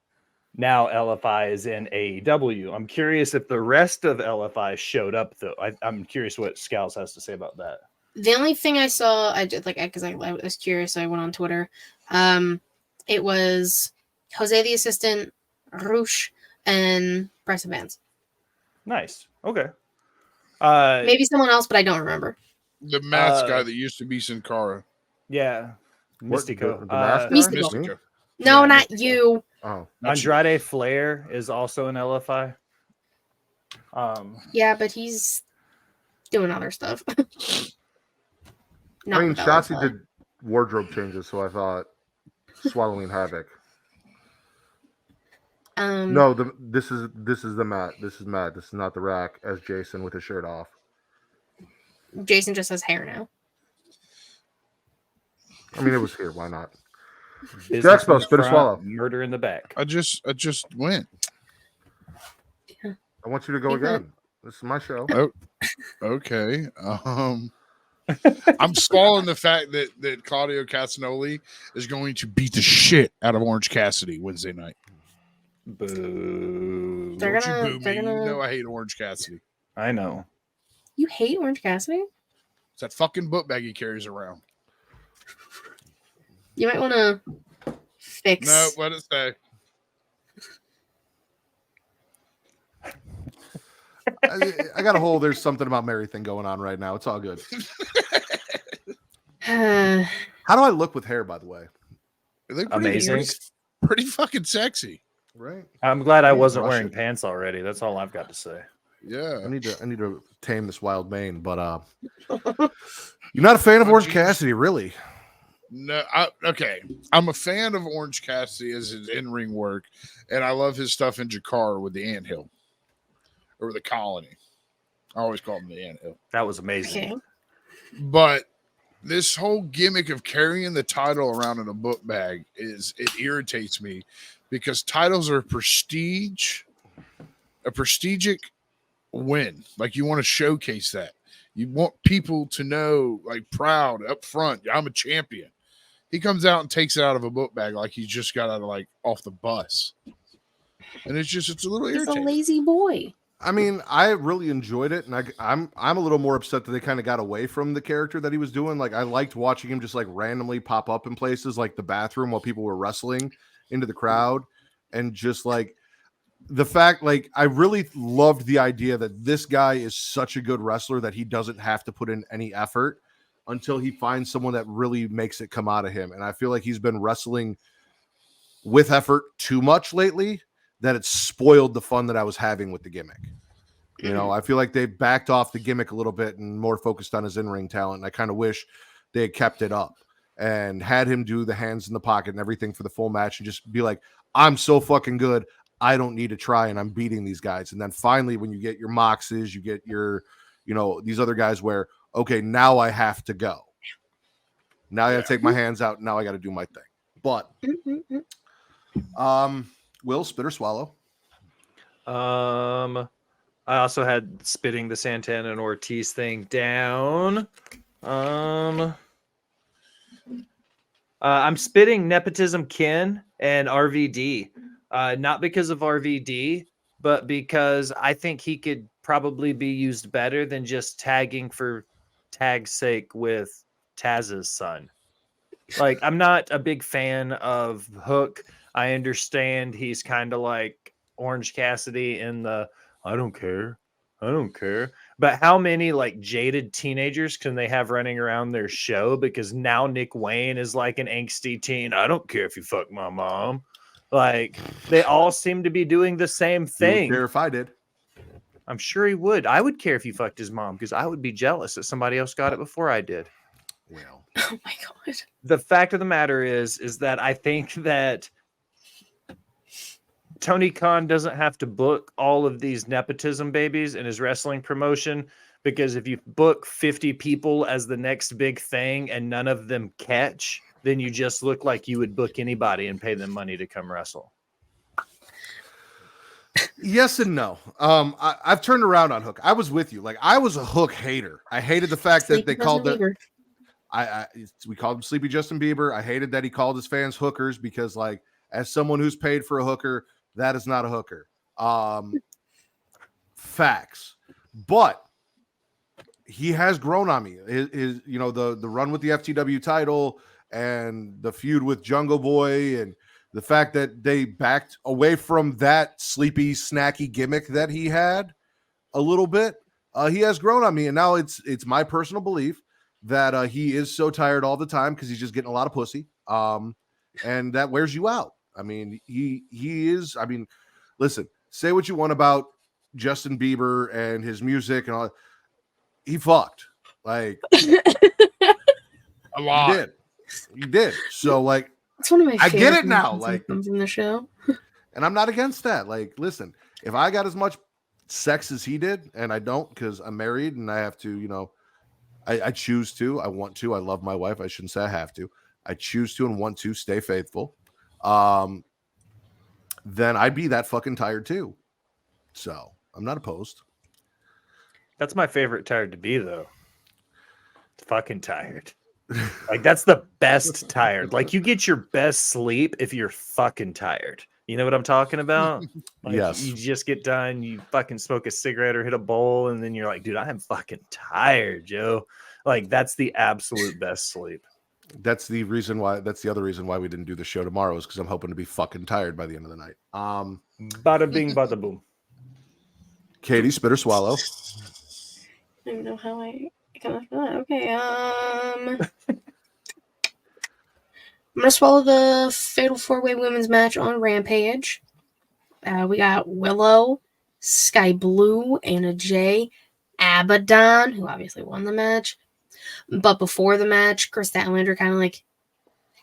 LFI is in AEW. I'm curious if the rest of LFI showed up, though. I'm curious what Scals has to say about that. The only thing I saw, I did because I was curious, so I went on Twitter. It was Jose the Assistant, Roosh, and Preston Vance. Nice. Okay. Maybe someone else, but I don't remember. The mask guy that used to be Sin Cara. Yeah. Mystico. Mystico. No, not you. Oh, Andrade Flair is also in LFI. Yeah, but he's doing other stuff. I mean, Shotzi did wardrobe changes, so I thought Swalloween Havoc. No, this is the Matt. This is Matt. This is not the Rack as Jason with his shirt off. Jason just has hair now. I mean, it was here. Why not? Jaxpo, spit or swallow. Murder in the back. I just went. Yeah. I want you to go again. This is my show. Oh, okay. I'm stalling the fact that Claudio Castagnoli is going to beat the shit out of Orange Cassidy Wednesday night. Boo. They're gonna. You know I hate Orange Cassidy. I know. You hate Orange Cassidy? It's that fucking book bag he carries around. You might want to fix. No, let it stay. I got a whole there's something about Mary thing going on right now. It's all good. How do I look with hair, by the way? They look amazing. Pretty fucking sexy. Right. I'm glad I wasn't wearing pants already. That's all I've got to say. Yeah. I need to tame this wild mane, but you're not a fan of Orange Cassidy, really? No, okay. I'm a fan of Orange Cassidy as his in-ring work, and I love his stuff in Jakar with the Anthill or the Colony. I always call him the Anthill. That was amazing. Okay. But this whole gimmick of carrying the title around in a book bag it irritates me because titles are a prestigious win. Like you want to showcase that. You want people to know, like, proud up front, I'm a champion. He comes out and takes it out of a book bag like he just got out of off the bus. And it's a little He's irritating. a lazy boy. I mean, I really enjoyed it, and I'm a little more upset that they kind of got away from the character that he was doing. Like, I liked watching him just like randomly pop up in places like the bathroom while people were wrestling into the crowd, and just like the fact, like, I really loved the idea that this guy is such a good wrestler that he doesn't have to put in any effort until he finds someone that really makes it come out of him. And I feel like he's been wrestling with effort too much lately, that it's spoiled the fun that I was having with the gimmick. You know, I feel like they backed off the gimmick a little bit and more focused on his in-ring talent. And I kind of wish they had kept it up and had him do the hands in the pocket and everything for the full match and just be like, I'm so fucking good, I don't need to try, and I'm beating these guys. And then finally, when you get your Moxes, you get your, you know, these other guys where, okay, now I have to go. Now I got to take my hands out. Now I got to do my thing. But, Will, spit or swallow? I also had spitting the Santana and Ortiz thing down. I'm spitting nepotism Ken and RVD. Not because of RVD, but because I think he could probably be used better than just tagging for tag's sake with Taz's son. Like, I'm not a big fan of Hook. I understand he's kind of like Orange Cassidy in the I don't care. But how many like jaded teenagers can they have running around their show? Because now Nick Wayne is like an angsty teen. I don't care if you fuck my mom. Like, they all seem to be doing the same thing. You would care if I did. I'm sure he would. I would care if he fucked his mom because I would be jealous that somebody else got it before I did. Well, Oh my god. The fact of the matter is that I think that Tony Khan doesn't have to book all of these nepotism babies in his wrestling promotion, because if you book 50 people as the next big thing and none of them catch, then you just look like you would book anybody and pay them money to come wrestle. yes and no. I've turned around on Hook. I was with you. Like, I was a Hook hater. I hated the fact that they called it. We called him Sleepy Justin Bieber. I hated that he called his fans hookers because, like, as someone who's paid for a hooker, that is not a hooker. Facts. But he has grown on me. His you know, the run with the FTW title and the feud with Jungle Boy, and the fact that they backed away from that sleepy, snacky gimmick that he had a little bit. He has grown on me, and now it's my personal belief that he is so tired all the time because he's just getting a lot of pussy, and that wears you out. I mean, he is. I mean, listen, say what you want about Justin Bieber and his music and all. He fucked, like, A lot. He did. So, like, It's one of my I get favorite it now, things like- that comes in the show. and I'm not against that. Like, listen, if I got as much sex as he did, and I don't because I'm married and I have to, you know, I choose to, I want to, I love my wife. I shouldn't say I have to. I choose to and want to stay faithful. Then I'd be that fucking tired too. So I'm not opposed. That's my favorite tired to be, though. Fucking tired. Like, that's the best tired. Like, you get your best sleep if you're fucking tired. You know what I'm talking about? Like, Yes. You just get done, you fucking smoke a cigarette or hit a bowl, and then you're like, dude, I am fucking tired, Joe. Like, that's the absolute best sleep. That's the reason why. That's the other reason why we didn't do the show tomorrow, is because I'm hoping to be fucking tired by the end of the night. Bada bing, bada boom. Katie, spit or swallow? I don't know how I come after that. Okay, I'm gonna swallow the Fatal 4-Way Women's match on Rampage. We got Willow, Sky Blue, Anna Jay, Abaddon, who obviously won the match. But before the match, Chris Statlander kind of like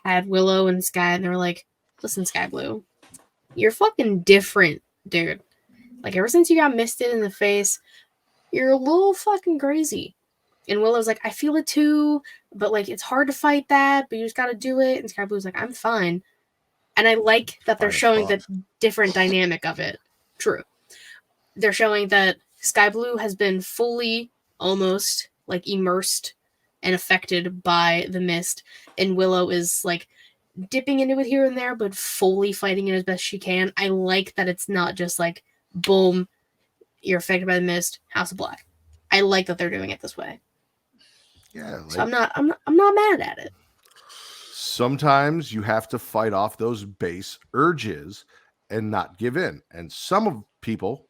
had Willow and Sky, and they were like, listen, Sky Blue, you're fucking different, dude. Like, ever since you got misted in the face, you're a little fucking crazy. And Willow's like, I feel it too, but like, it's hard to fight that, but you just gotta do it. And Sky Blue's like, I'm fine. And I like that they're showing the different dynamic of it. True. They're showing that Sky Blue has been fully, almost, like, immersed and affected by the mist. And Willow is, like, dipping into it here and there, but fully fighting it as best she can. I like that it's not just, like, boom, you're affected by the mist, House of Black. I like that they're doing it this way. Yeah. Like, So I'm not mad at it. sometimes you have to fight off those base urges and not give in. And some people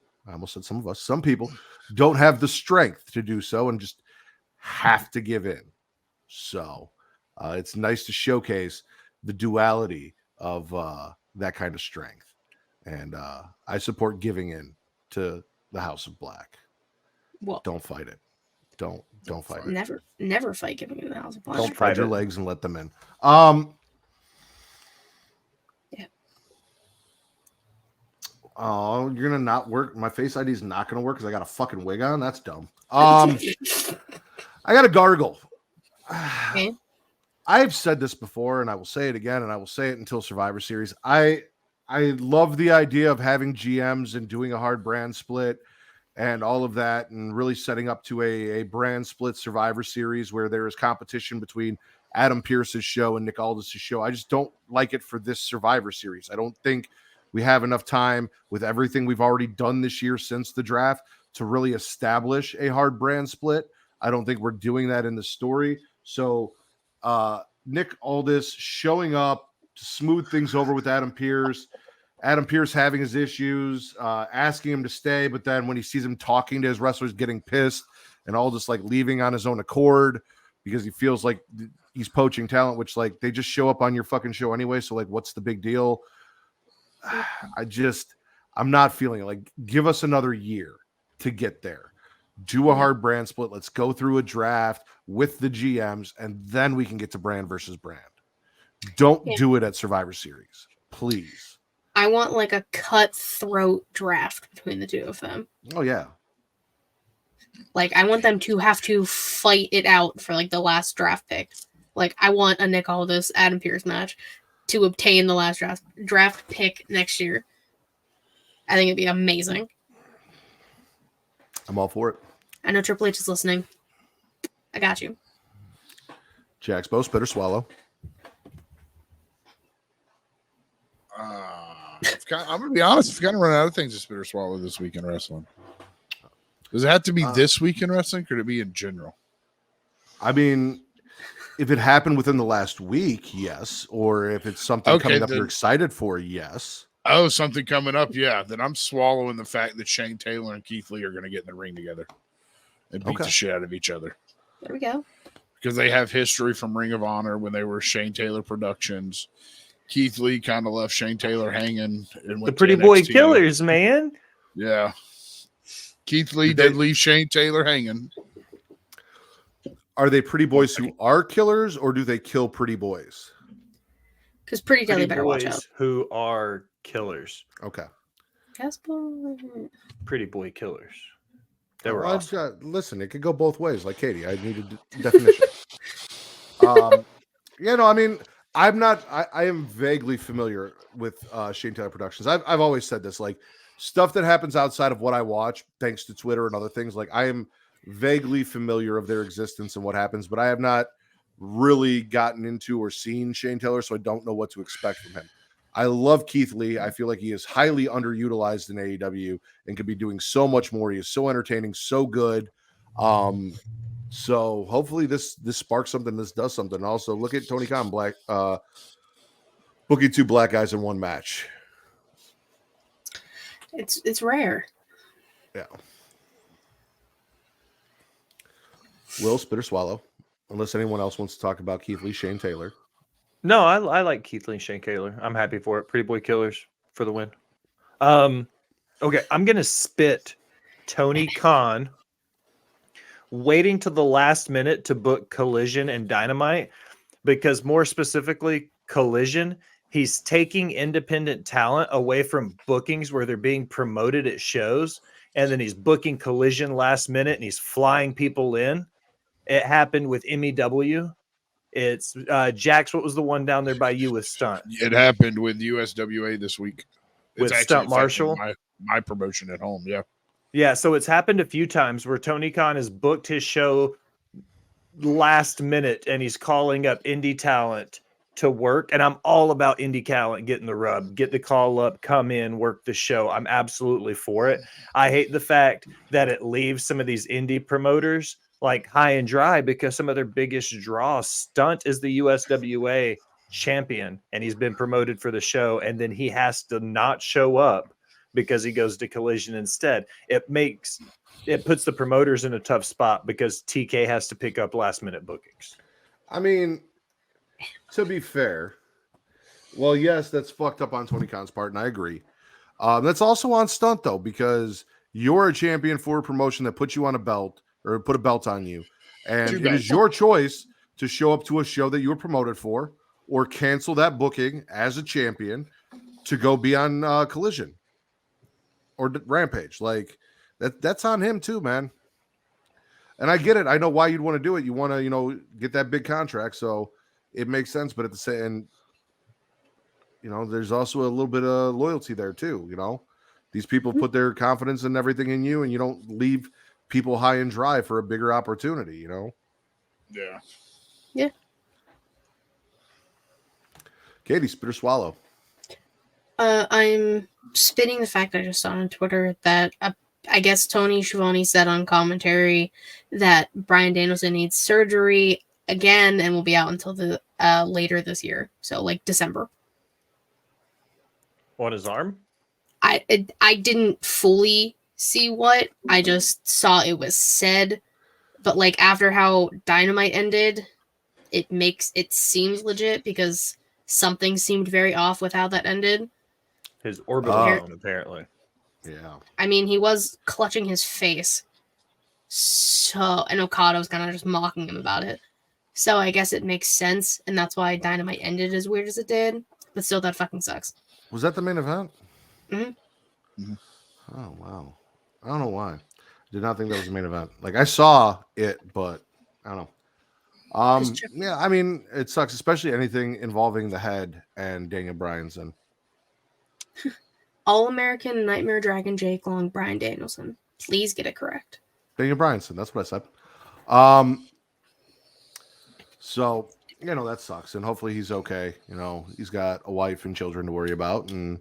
don't have the strength to do so and just have to give in. So it's nice to showcase the duality of that kind of strength. And I support giving in to the House of Black. Well, Don't fight it. Don't fight it. never fight giving in the House of Black. Don't Spread fight your it. legs and let them in. Yeah. Oh, you're gonna not work. My Face ID is not gonna work because I got a fucking wig on. That's dumb. I got a gargle. Okay. I've said this before, and I will say it again, and I will say it until Survivor Series. I love the idea of having GMs and doing a hard brand split and all of that, and really setting up to a brand split Survivor Series where there is competition between Adam Pearce's show and Nick Aldis' show. I just don't like it for this Survivor Series. I don't think we have enough time with everything we've already done this year since the draft to really establish a hard brand split. I don't think we're doing that in the story. So Nick Aldis showing up to smooth things over with Adam Pearce having his issues, asking him to stay, but then when he sees him talking to his wrestlers, getting pissed, and Aldis like leaving on his own accord because he feels like he's poaching talent, which like they just show up on your fucking show anyway. So like, what's the big deal? I'm not feeling it. Like, give us another year to get there. Do a hard brand split. Let's go through a draft with the GMs, and then we can get to brand versus brand. Don't do it at Survivor Series, please. I want like a cutthroat draft between the two of them. Oh yeah. Like, I want them to have to fight it out for like the last draft pick. Like, I want a Nick Aldis Adam Pearce match to obtain the last draft pick next year. I think it'd be amazing. I'm all for it. I know Triple H is listening. I got you. Jack's Bo, spit or swallow. I'm going to be honest. I've kind of run out of things to spit or swallow this week in wrestling. Does it have to be this week in wrestling, or could it be in general? I mean, if it happened within the last week, yes. Or if it's something coming up you're excited for, yes. Oh, something coming up, yeah. Then I'm swallowing the fact that Shane Taylor and Keith Lee are going to get in the ring together and beat the shit out of each other. There we go. Because they have history from Ring of Honor when they were Shane Taylor Productions. Keith Lee kind of left Shane Taylor hanging. And went The Pretty to Boy NXT. Killers, man. Yeah. Keith Lee did leave Shane Taylor hanging. Are they pretty boys who are killers, or do they kill pretty boys? Because Pretty Deadly better watch out. Who are killers. Okay. Pretty Boy Killers. They were Well, awesome. listen, it could go both ways. Like Katie, I need a definition. I mean, I am vaguely familiar with Shane Taylor Productions. I've always said this, like, stuff that happens outside of what I watch, thanks to Twitter and other things. Like, I am vaguely familiar of their existence and what happens, but I have not really gotten into or seen Shane Taylor, so I don't know what to expect from him. I love Keith Lee. I feel like he is highly underutilized in AEW and could be doing so much more. He is so entertaining, so good. So hopefully this sparks something, this does something. Also, look at Tony Khan booking two black guys in one match. It's rare. Yeah. Will, spit or swallow, unless anyone else wants to talk about Keith Lee, Shane Taylor. No, I like Keith Lee and Shane Taylor. I'm happy for it. Pretty Boy Killers for the win. Okay, I'm gonna spit Tony Khan waiting to the last minute to book Collision and Dynamite, because more specifically, Collision, he's taking independent talent away from bookings where they're being promoted at shows, and then he's booking Collision last minute and he's flying people in. It happened with MEW. It's Jax. What was the one down there by you with Stunt? It happened with USWA this week. With It's Stunt actually Marshall? affecting my promotion at home. Yeah. Yeah, so it's happened a few times where Tony Khan has booked his show last minute and he's calling up indie talent to work. And I'm all about indie talent getting the rub, get the call up, come in, work the show. I'm absolutely for it. I hate the fact that it leaves some of these indie promoters like high and dry because some of their biggest draws. Stunt is the USWA champion and he's been promoted for the show, and then he has to not show up because he goes to Collision instead. It puts the promoters in a tough spot because TK has to pick up last minute bookings. I mean, to be fair, well, yes, that's fucked up on Tony Khan's part, and I agree. That's also on Stunt, though, because you're a champion for a promotion that puts you on a belt or put a belt on you, and it is your choice to show up to a show that you were promoted for or cancel that booking as a champion to go be on Collision or Rampage. Like, that's on him too, man. And I get it. I know why you'd want to do it. You want to, get that big contract, so it makes sense. But at the same, there's also a little bit of loyalty there too. These people put their confidence and everything in you, and you don't leave people high and dry for a bigger opportunity. Yeah. Yeah. Katie, spit or swallow? I'm spitting the fact I just saw on Twitter that I guess Tony Schiavone said on commentary that Bryan Danielson needs surgery again and will be out until the later this year, so like December. On his arm? I didn't fully see what. I just saw it was said, but like after how Dynamite ended, it seems legit because something seemed very off with how that ended. His orbital bone, apparently. Yeah. I mean, he was clutching his face. And Okada was kind of just mocking him about it. So I guess it makes sense, and that's why Dynamite ended as weird as it did. But still, that fucking sucks. Was that the main event? Mm-hmm. Mm-hmm. Oh, wow. I don't know why. I did not think that was the main event. Like, I saw it, but I don't know. Yeah, I mean, it sucks, especially anything involving the head and Daniel Bryanson. All-American Nightmare Dragon Jake Long, Bryan Danielson. Please get it correct. Daniel Bryanson, that's what I said. So, that sucks. And hopefully he's okay. He's got a wife and children to worry about. And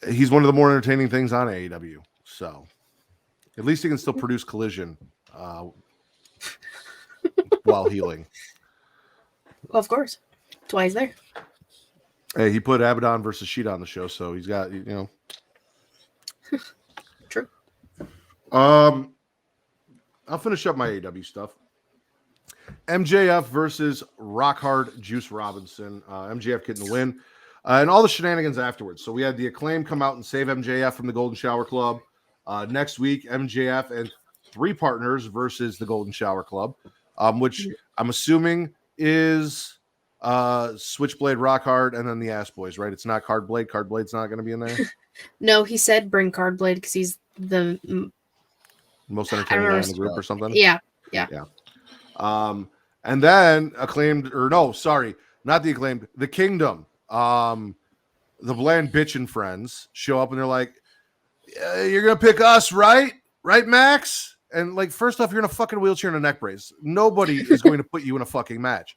he's one of the more entertaining things on AEW. So, at least he can still produce Collision while healing. Well, of course. That's why he's there. Hey, he put Abaddon versus Sheeta on the show, so he's got, True. I'll finish up my AEW stuff. MJF versus Rockhard Juice Robinson. MJF getting the win. And all the shenanigans afterwards. So we had the Acclaim come out and save MJF from the Golden Shower Club. Next week, MJF and 3 partners versus the Golden Shower Club, which I'm assuming is Switchblade, Rockhard, and then the Ass Boys, right? It's not Cardblade. Cardblade's not going to be in there. No, he said bring Cardblade because he's the most entertaining guy in the group or something. Yeah. And then Acclaimed, or no, sorry, not the Acclaimed, the Kingdom. The Bland Bitch and friends show up and they're like, "You're gonna pick us, right? Right, Max?" And like, first off, you're in a fucking wheelchair and a neck brace. Nobody is going to put you in a fucking match.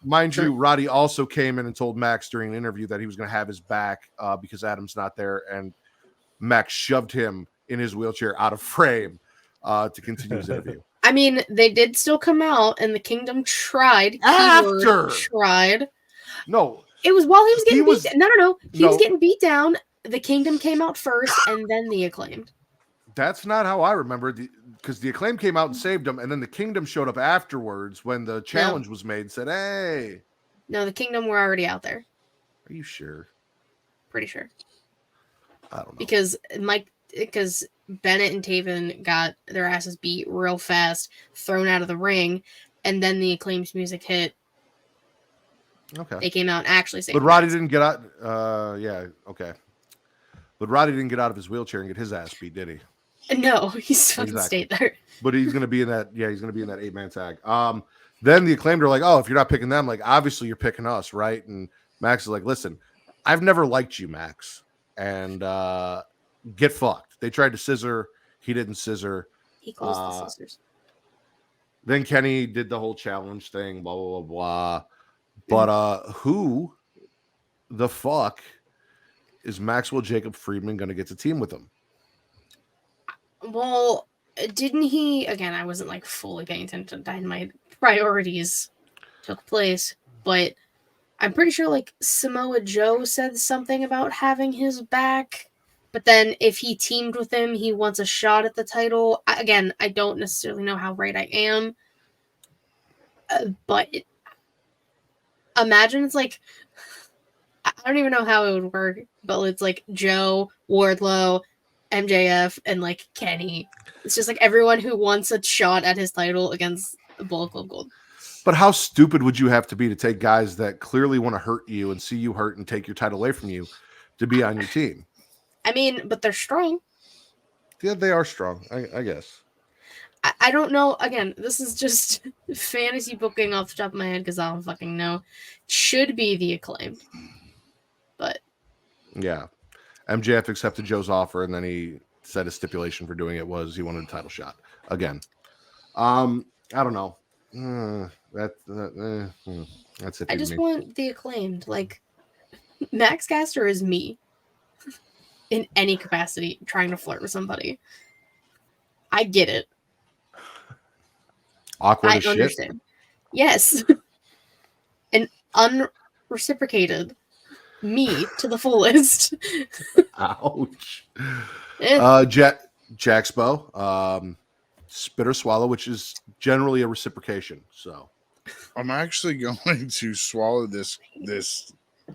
Mind you, Roddy also came in and told Max during an interview that he was going to have his back because Adam's not there, and Max shoved him in his wheelchair out of frame to continue his interview. I mean, they did still come out, and the Kingdom tried. After tried. No, it was while he was getting beat down. No. He No. was getting beat down. The Kingdom came out first, and then the Acclaimed. That's not how I remember because the Acclaim came out and saved him, and then the Kingdom showed up afterwards when the challenge was made and said, "Hey." No, the Kingdom were already out there. Are you sure? Pretty sure. I don't know. Because Bennett and Taven got their asses beat real fast, thrown out of the ring, and then the Acclaim's music hit. Okay. They came out and actually saying. But Roddy didn't get out. Yeah. Okay. But Roddy didn't get out of his wheelchair and get his ass beat, did he? No, he's fucking stayed there. But he's going to be in that. Yeah, he's going to be in that 8-man tag. Then the Acclaimed are like, oh, if you're not picking them, like obviously you're picking us, right? And Max is like, listen, I've never liked you, Max, and get fucked. They tried to scissor. He didn't scissor. He closed the scissors. Then Kenny did the whole challenge thing, blah, blah, blah, blah. But who the fuck is Maxwell Jacob Friedman going to get to team with him? Well, didn't he? Again, I wasn't like fully paying attention to Dynamite. Priorities took place, but I'm pretty sure like Samoa Joe said something about having his back. But then if he teamed with him, he wants a shot at the title. Again, I don't necessarily know how right I am. But imagine it's like, I don't even know how it would work, but it's like Joe, Wardlow, MJF, and like Kenny. It's just like everyone who wants a shot at his title against Bullet Club Gold. But how stupid would you have to be to take guys that clearly want to hurt you and see you hurt and take your title away from you to be on your team? I mean, but they're strong. Yeah, they are strong, I guess. I don't know. Again, this is just fantasy booking off the top of my head because I don't fucking know. Should be the Acclaimed. But yeah. MJF accepted Joe's offer, and then he said his stipulation for doing it was he wanted a title shot again. I don't know. That's it. I just want the Acclaimed. Like, Max Caster is me in any capacity trying to flirt with somebody. I get it. Awkward I as understand. shit. Yes. And unreciprocated. Me to the fullest. Ouch. Eh. Jack Spo, spit or swallow, which is generally a reciprocation. So I'm actually going to swallow this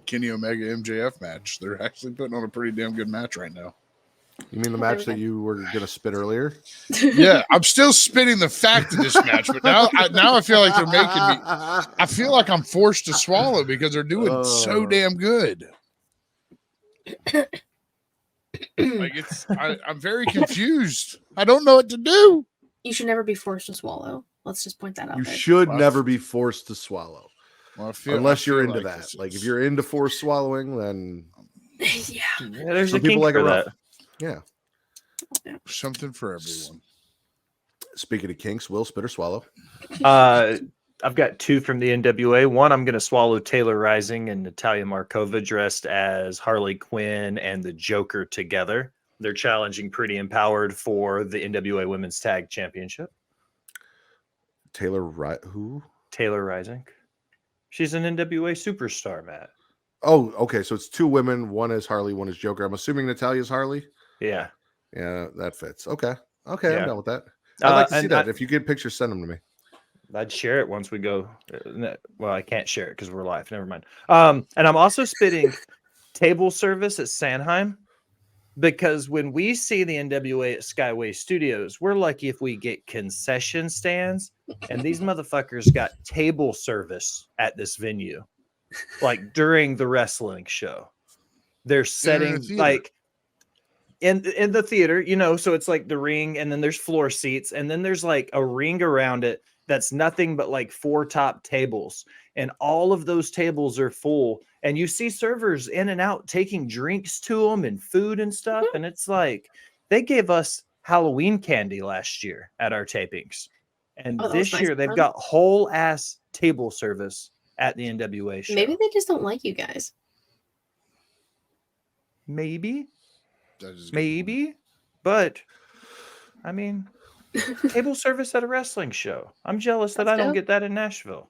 Kenny Omega MJF match. They're actually putting on a pretty damn good match right now. you mean the match that you were gonna spit earlier? Yeah, I'm still spitting the fact of this match, but now I feel like they're making me. I feel like I'm forced to swallow because they're doing so damn good. Like I'm very confused. I don't know what to do. You should never be forced to swallow. Let's just point that out. You there. should never be forced to swallow. Well, Unless you're into that. Like if you're into forced swallowing, then Yeah. There's some a kink people like for it that. rough. Yeah. Something for everyone. Speaking of kinks, Will, spit or swallow? I've got two from the NWA. One, I'm going to swallow Taylor Rising and Natalia Markova dressed as Harley Quinn and the Joker together. They're challenging Pretty Empowered for the NWA Women's Tag Championship. Who? Taylor Rising. She's an NWA superstar, Matt. Oh, okay. So it's two women. One is Harley, one is Joker. I'm assuming Natalia's Harley. Yeah. Yeah, that fits. Okay. Okay, Yeah. I'm done with that. I'd like to see and that. If you get pictures, send them to me. I'd share it once we go. Well, I can't share it because we're live. Never mind. And I'm also spitting table service at Sanheim because when we see the NWA at Skyway Studios, we're lucky if we get concession stands, and these motherfuckers got table service at this venue, like during the wrestling show. They're setting like in the theater, you know, so it's like the ring, and then there's floor seats, and then there's like a ring around it that's nothing but like 4 top tables, and all of those tables are full, and you see servers in and out taking drinks to them and food and stuff. And it's like they gave us Halloween candy last year at our tapings, and this year they've got whole ass table service at the NWA show. Maybe they just don't like you guys. Maybe, but I mean, table service at a wrestling show. I'm jealous that I don't get that in Nashville.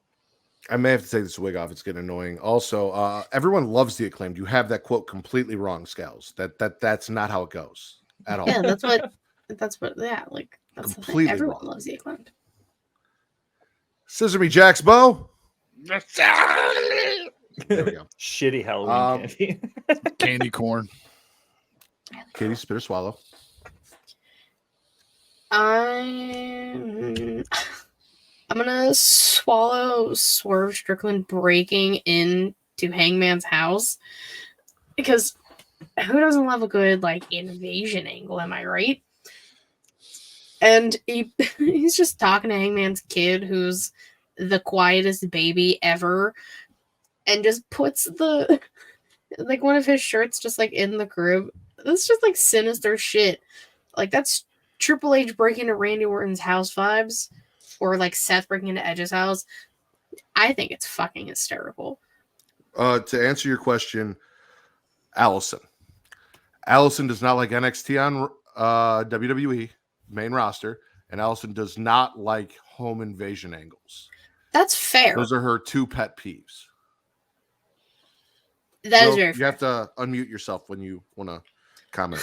I may have to take this wig off. It's getting annoying. Also, everyone loves the Acclaimed. You have that quote completely wrong, Scales. That's not how it goes at all. Yeah, that's what. Like that's Completely the thing. Everyone wrong. loves the Acclaimed. Scissor me, Jax Bo. There we go. Shitty Halloween candy. Candy corn. Katie, spit or swallow? I'm gonna swallow Swerve Strickland breaking into Hangman's house because who doesn't love a good like invasion angle? Am I right? And he's just talking to Hangman's kid, who's the quietest baby ever, and just puts the like one of his shirts just like in the crib. That's just like sinister shit. Like that's Triple H breaking into Randy Orton's house vibes, or like Seth breaking into Edge's house. I think it's fucking hysterical. To answer your question, Allison does not like NXT on WWE main roster, and Allison does not like home invasion angles. That's fair. Those are her two pet peeves. That is very fair. You have to unmute yourself when you want to comment.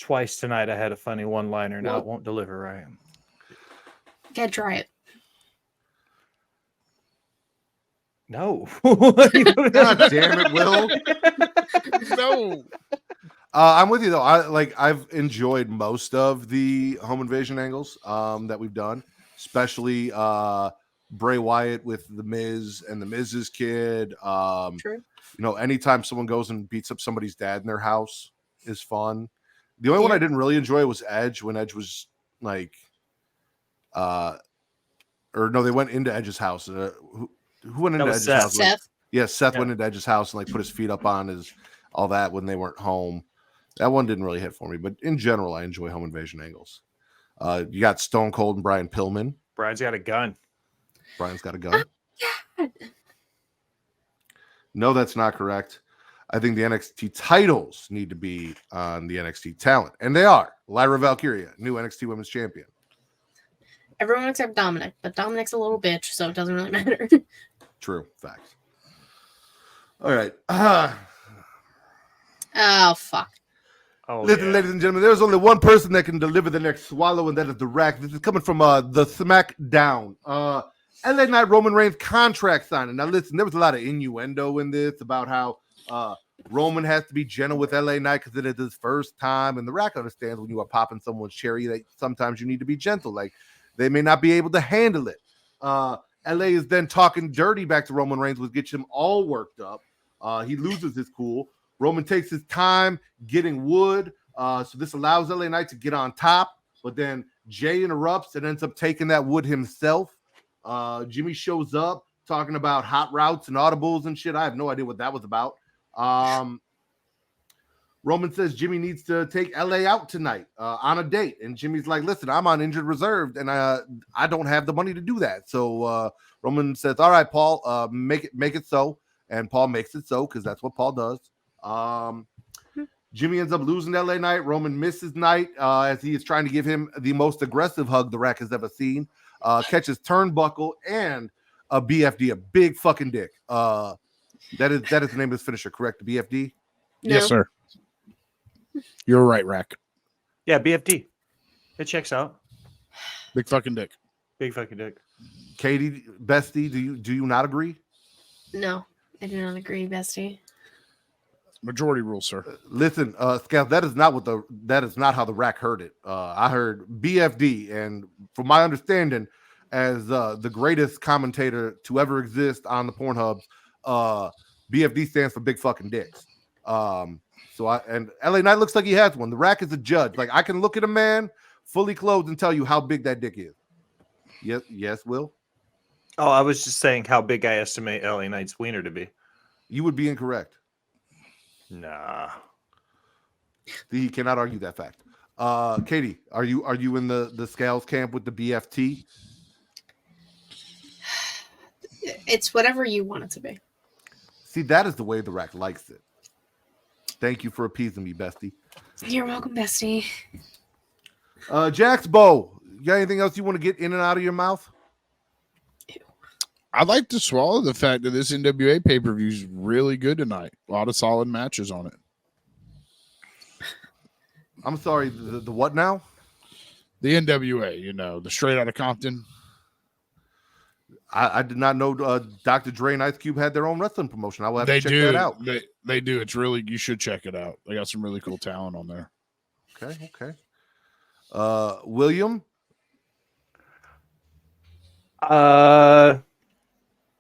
Twice tonight I had a funny one-liner. Now it won't deliver right. Can't try it. No. God damn it, Will. No. I'm with you though. I've enjoyed most of the home invasion angles that we've done, especially Bray Wyatt with the Miz and the Miz's kid. True. You know, anytime someone goes and beats up somebody's dad in their house is fun. The only one I didn't really enjoy was Edge, when Edge was like, or no, they went into Edge's house. Who went into Edge's house? Seth. Seth went into Edge's house and like put his feet up on his all that when they weren't home. That one didn't really hit for me, but in general, I enjoy home invasion angles. You got Stone Cold and Brian Pillman. Brian's got a gun. Brian's got a gun. No, that's not correct. I think the NXT titles need to be on the NXT talent, and they are. Lyra Valkyria, new NXT Women's Champion. Everyone except Dominic, but Dominic's a little bitch, so it doesn't really matter. True. Facts. All right. Oh, fuck. Oh, Listen, ladies and gentlemen, there's only one person that can deliver the next swallow, and that is the Rack. This is coming from the SmackDown. LA Knight Roman Reigns contract signing. Now, listen, there was a lot of innuendo in this about how Roman has to be gentle with LA Knight because it is his first time, and the Rack understands when you are popping someone's cherry that sometimes you need to be gentle. Like, they may not be able to handle it. LA is then talking dirty back to Roman Reigns, which gets him all worked up. He loses his cool. Roman takes his time getting wood. So this allows LA Knight to get on top, but then Jay interrupts and ends up taking that wood himself. Jimmy shows up talking about hot routes and audibles and shit. I have no idea what that was about. Roman says Jimmy needs to take LA out tonight on a date. And Jimmy's like, listen, I'm on injured reserve and I don't have the money to do that. So Roman says, all right, Paul, make it so. And Paul makes it so because that's what Paul does. Jimmy ends up losing LA Knight. Roman misses Knight as he is trying to give him the most aggressive hug the Rack has ever seen. Catches turnbuckle and a BFD, a big fucking dick. That is the name of his finisher, correct? The BFD? No. Yes, sir. You're right, Rack. Yeah, BFD. It checks out. Big fucking dick. Big fucking dick. Katie, bestie, do you not agree? No, I do not agree, bestie. Majority rule, sir. Listen, Scout, that is not how the Rack heard it. I heard BFD, and from my understanding, as the greatest commentator to ever exist on the Pornhub, BFD stands for big fucking dicks. And LA Knight looks like he has one. The Rack is a judge. Like, I can look at a man fully clothed and tell you how big that dick is. Yes, Will? Oh, I was just saying how big I estimate LA Knight's wiener to be. You would be incorrect. Nah. He cannot argue that fact. Katie, are you in the Scales camp with the BFT? It's whatever you want it to be. See, that is the way the Rack likes it. Thank you for appeasing me, bestie. You're welcome, bestie. Jax Bo, you got anything else you want to get in and out of your mouth? I'd like to swallow the fact that this NWA pay-per-view is really good tonight. A lot of solid matches on it. I'm sorry, the what now? The NWA, the Straight Outta Compton. I did not know Dr. Dre and Ice Cube had their own wrestling promotion. I will have to check that out. They do. It's really, you should check it out. They got some really cool talent on there. Okay. William, I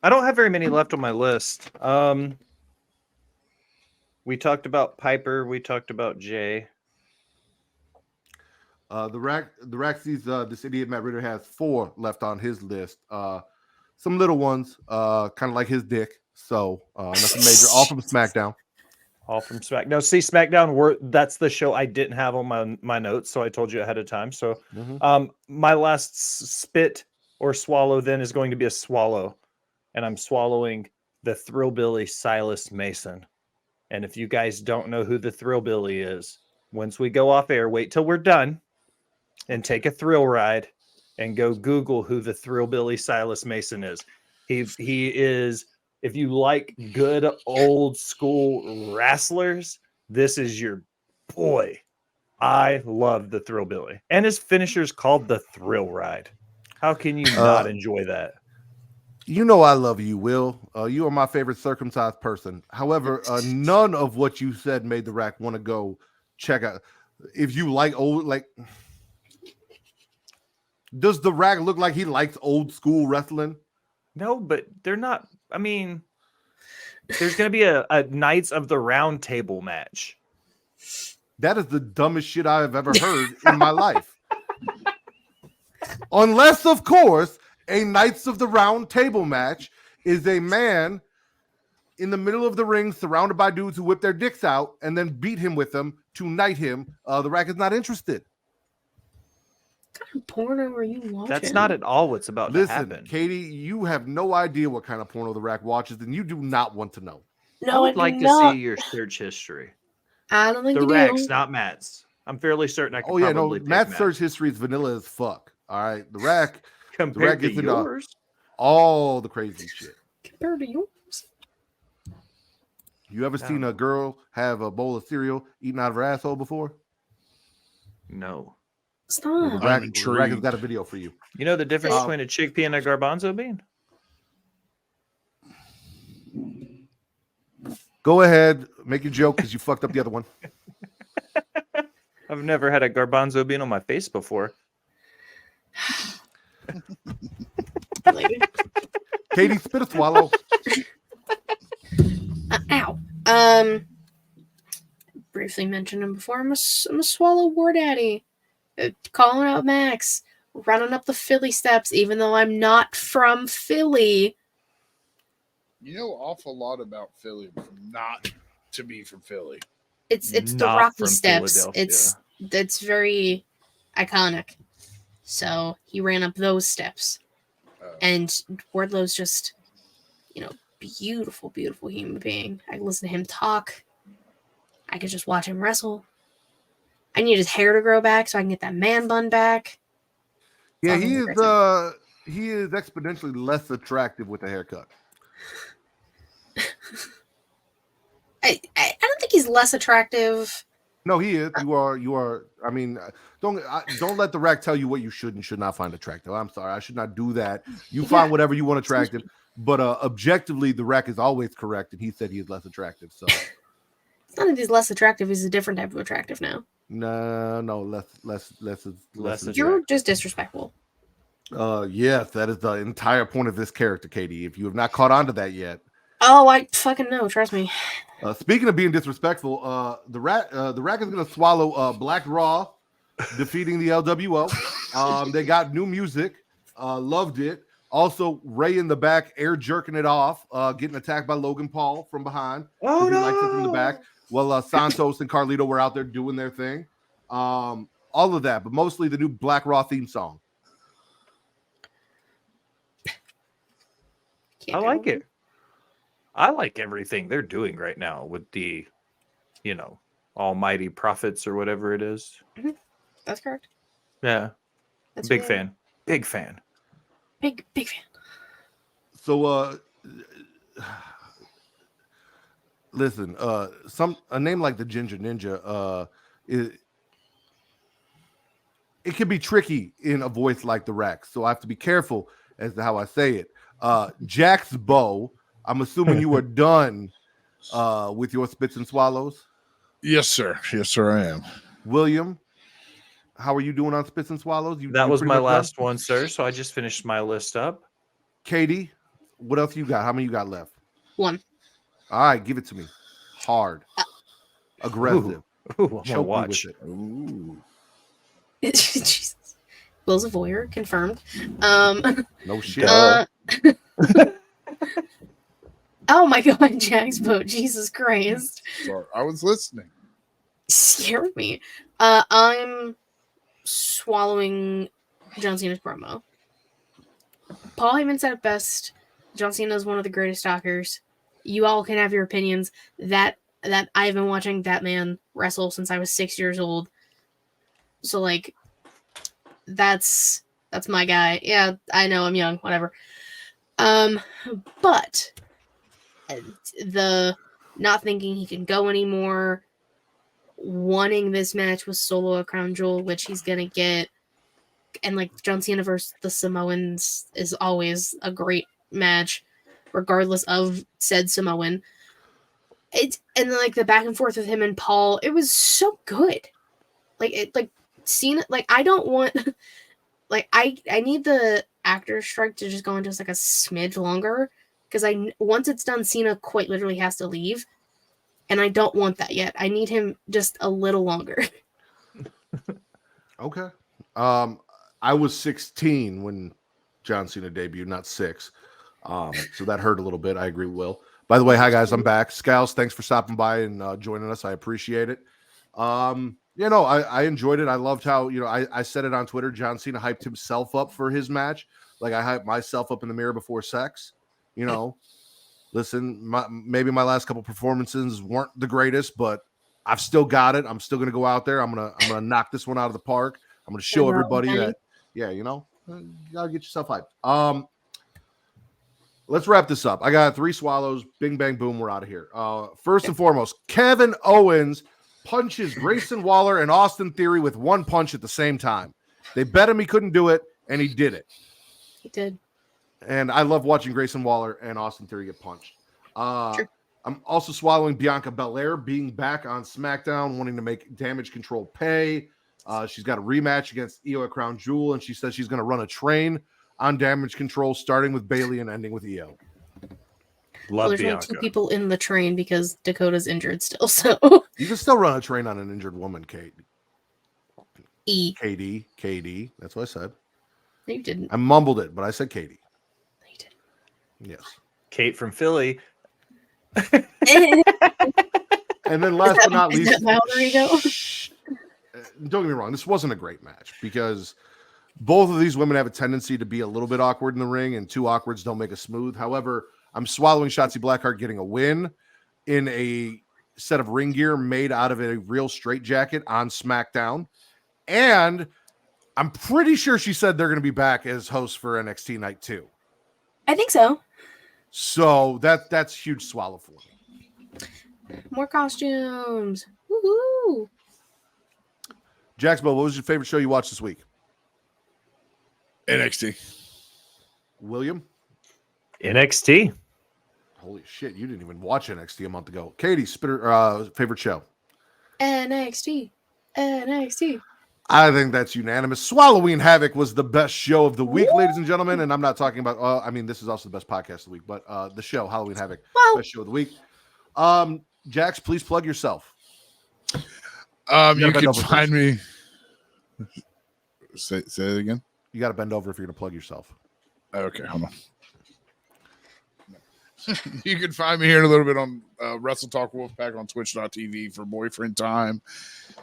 don't have very many left on my list. We talked about Piper. We talked about Jay. The rack sees this idiot Matt Ritter has 4 left on his list. Some little ones, kind of like his dick. So nothing major. All from SmackDown. All from SmackDown. No, see, SmackDown. That's the show I didn't have on my notes, so I told you ahead of time. So, my last spit or swallow then is going to be a swallow, and I'm swallowing the Thrillbilly Silas Mason. And if you guys don't know who the Thrillbilly is, once we go off air, wait till we're done, and take a thrill ride, and go Google who the Thrillbilly Silas Mason is. He is. If you like good old school wrestlers, this is your boy. I love the Thrillbilly. And his finisher is called the Thrill Ride. How can you not enjoy that? You know I love you, Will. You are my favorite circumcised person. However, none of what you said made the rack want to go check out. If you like old, like, does the rack look like he likes old school wrestling? No, but they're not. I mean, there's going to be a Knights of the Round Table match. That is the dumbest shit I have ever heard in my life. Unless, of course, a Knights of the Round Table match is a man in the middle of the ring surrounded by dudes who whip their dicks out and then beat him with them to knight him. The rack is not interested. What kind of porno are you watching? That's not at all what's about to happen. Listen, Katie, you have no idea what kind of porno the rack watches, and you do not want to know. No, I would like to see your search history. I don't think the you rack's, do. not Matt's. I'm fairly certain I can. Oh yeah, no. pick Matt's search history is vanilla as fuck. All right, the rack compared to gets into yours. all the crazy shit. Compared to yours. You ever seen a girl have a bowl of cereal eaten out of her asshole before? No. Stop. The rack has got a video for you. You know the difference between a chickpea and a garbanzo bean? Go ahead, make your joke because you fucked up the other one. I've never had a garbanzo bean on my face before. Katie, spit a swallow. Ow. Briefly mentioned him before. I'm a swallow war daddy. Calling out Max. Running up the Philly steps, even though I'm not from Philly. You know awful lot about Philly not to be from Philly. It's the Not Rocky from steps. Philadelphia. It's very iconic. So he ran up those steps. And Wardlow's just, beautiful, beautiful human being. I can listen to him talk. I could just watch him wrestle. I need his hair to grow back so I can get that man bun back. Yeah, he is exponentially less attractive with a haircut. I don't think he's less attractive. No, he is. You are. I mean, don't let the rack tell you what you should and should not find attractive. I'm sorry, I should not do that. You find whatever you want attractive, but objectively, the rack is always correct, and he said he is less attractive. So it's not that he's less attractive; he's a different type of attractive now. No, less. You're just disrespectful. Yes, that is the entire point of this character, Katie. If you have not caught on to that yet. Oh, I fucking know. Trust me. Speaking of being disrespectful, the rack is going to swallow Black Raw, defeating the LWO. They got new music. Loved it. Also, Ray in the back, air jerking it off, getting attacked by Logan Paul from behind. Oh, no. He likes it from the back. Well, Santos and Carlito were out there doing their thing. All of that, but mostly the new Black Raw theme song. I like it. I like everything they're doing right now with the, almighty prophets or whatever it is. Mm-hmm. That's correct. Yeah. That's Big right. fan. Big fan. Big fan. So, listen, a name like the Ginger Ninja, it can be tricky in a voice like the Rack. So I have to be careful as to how I say it. Jax Bow, I'm assuming you are done with your spits and swallows. Yes, sir. Yes, sir, I am. William, how are you doing on spits and swallows? That was my last one, sir. So I just finished my list up. Katie, what else you got? How many you got left? One. All right, give it to me. Hard. Aggressive. Ooh, I'm gonna Choke me watch. with it. Ooh. Jesus. Will's a voyeur, confirmed. No shit. Oh my god, Jack's boat. Jesus Christ. Sorry, I was listening. Scared me. I'm swallowing John Cena's promo. Paul Heyman said it best. John Cena is one of the greatest stalkers. You all can have your opinions. That I've been watching that man wrestle since I was 6 years old. So like, that's my guy. Yeah, I know I'm young. Whatever. But the not thinking he can go anymore, wanting this match with Solo a crown jewel, which he's gonna get, and like John Cena versus the Samoans is always a great match, regardless of said Samoan. And then like the back and forth with him and Paul, it was so good. Like Cena, like I don't want, like I need the actor strike to just go on just like a smidge longer, because once it's done, Cena quite literally has to leave. And I don't want that yet. I need him just a little longer. Okay. I was 16 when John Cena debuted, not 6. So that hurt a little bit. I agree with Will. By the way, hi guys, I'm back. Scouts, thanks for stopping by and joining us. I appreciate it. I enjoyed it. I loved how, I said it on Twitter. John Cena hyped himself up for his match. Like I hyped myself up in the mirror before sex. Listen, maybe my last couple performances weren't the greatest, but I've still got it. I'm still gonna go out there. I'm gonna knock this one out of the park. I'm gonna show everybody that, you gotta get yourself hyped. Let's wrap this up. I got 3 swallows. Bing bang boom. We're out of here. First and foremost, Kevin Owens punches Grayson Waller and Austin Theory with one punch at the same time. They bet him he couldn't do it, and he did it. He did. And I love watching Grayson Waller and Austin Theory get punched. Sure. I'm also swallowing Bianca Belair being back on SmackDown, wanting to make Damage Control pay. She's got a rematch against Io at Crown Jewel, and she says she's going to run a train on Damage Control, starting with Bayley and ending with Io. Love there's Bianca. only 2 people in the train because Dakota's injured still. So you can still run a train on an injured woman, Kate. KD. That's what I said. No, you didn't. I mumbled it, but I said Katie. No, you didn't. Yes. Kate from Philly. And then last but not least, my alter ego? Don't get me wrong, this wasn't a great match because both of these women have a tendency to be a little bit awkward in the ring, and 2 awkwards don't make a smooth. However, I'm swallowing Shotzi Blackheart getting a win in a set of ring gear made out of a real straitjacket on SmackDown. And I'm pretty sure she said they're going to be back as hosts for NXT Night 2. I think so. So that's huge swallow for me. More costumes. Woohoo! Jacksbo, what was your favorite show you watched this week? NXT. William? NXT. Holy shit, you didn't even watch NXT a month ago. Katie, favorite show? NXT. I think that's unanimous. Swalloween Havoc was the best show of the week, ladies and gentlemen. And I'm not talking about, this is also the best podcast of the week, but the show, Halloween Havoc, best show of the week. Jax, please plug yourself. You can find me. Say it again. You got to bend over if you're going to plug yourself. Okay, hold on. You can find me here in a little bit on Wrestle Talk Wolfpack on twitch.tv for Boyfriend Time.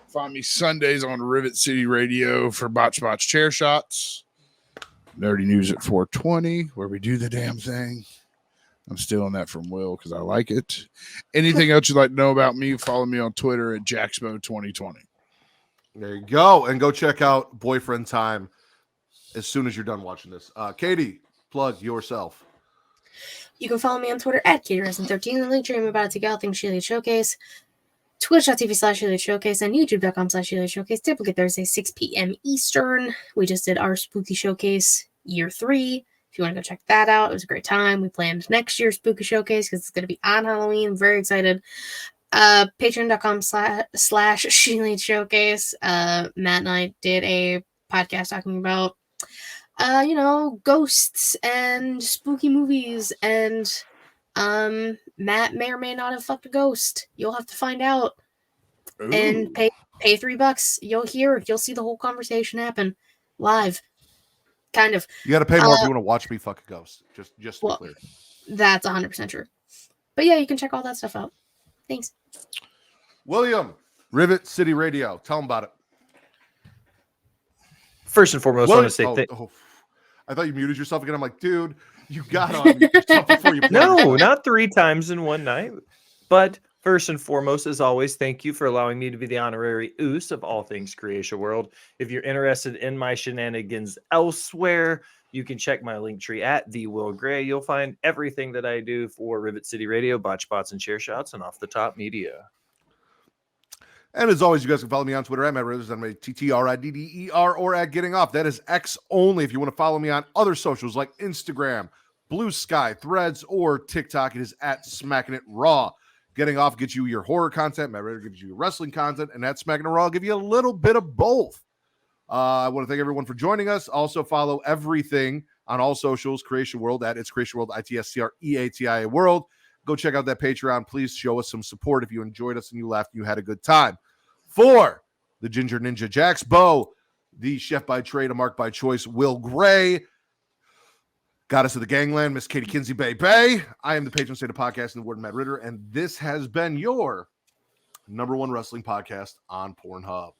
Find me Sundays on Rivet City Radio for Botch Chair Shots. Nerdy News at 420, where we do the damn thing. I'm stealing that from Will because I like it. Anything else you'd like to know about me, follow me on Twitter at Jaxmo2020. There you go. And go check out Boyfriend Time as soon as you're done watching this. Katie, plug yourself. You can follow me on Twitter at KatieReston13, the link I'm about to go, things Sheila Showcase, twitch.tv/Sheila Showcase, and youtube.com/Sheila Showcase, typically Thursday, 6 p.m. Eastern. We just did our Spooky Showcase Year 3. If you want to go check that out, it was a great time. We planned next year's Spooky Showcase because it's going to be on Halloween. Very excited. Patreon.com/Sheila Showcase. Matt and I did a podcast talking about ghosts and spooky movies, and Matt may or may not have fucked a ghost. You'll have to find out and pay $3. You'll see the whole conversation happen live. Kind of. You got to pay more if you want to watch me fuck a ghost. Just to be clear. That's 100% true. But yeah, you can check all that stuff out. Thanks. William, Rivet City Radio. Tell them about it. First and foremost, I want to say I thought you muted yourself again. I'm like, dude, you got on yourself before you played. No, not 3 times in one night. But first and foremost, as always, thank you for allowing me to be the honorary oos of all things Creation World. If you're interested in my shenanigans elsewhere, you can check my link tree at the Will Gray. You'll find everything that I do for Rivet City Radio, Botch Bots and Chair Shots, and Off the Top Media. And as always, you guys can follow me on Twitter at MattRidders, TTRIDDER, or at Getting Off. That is X only. If you want to follow me on other socials like Instagram, Blue Sky, Threads, or TikTok, it is at Smackin It Raw. Getting Off gets you your horror content. Matt Ritter gives you your wrestling content. And at Smackin It Raw, I'll give you a little bit of both. I want to thank everyone for joining us. Also follow everything on all socials, Creation World, at It's Creation World, ITSCREATIA World. Go check out that Patreon. Please show us some support if you enjoyed us and you laughed and you had a good time. For the Ginger Ninja Jax Bo, the chef by trade, a mark by choice, Will Gray, got us to the gangland, Miss Katie Kinzy Bay Bay. I am the patron saint of podcasting, the Warden Matt Ritter, and this has been your #1 wrestling podcast on Pornhub.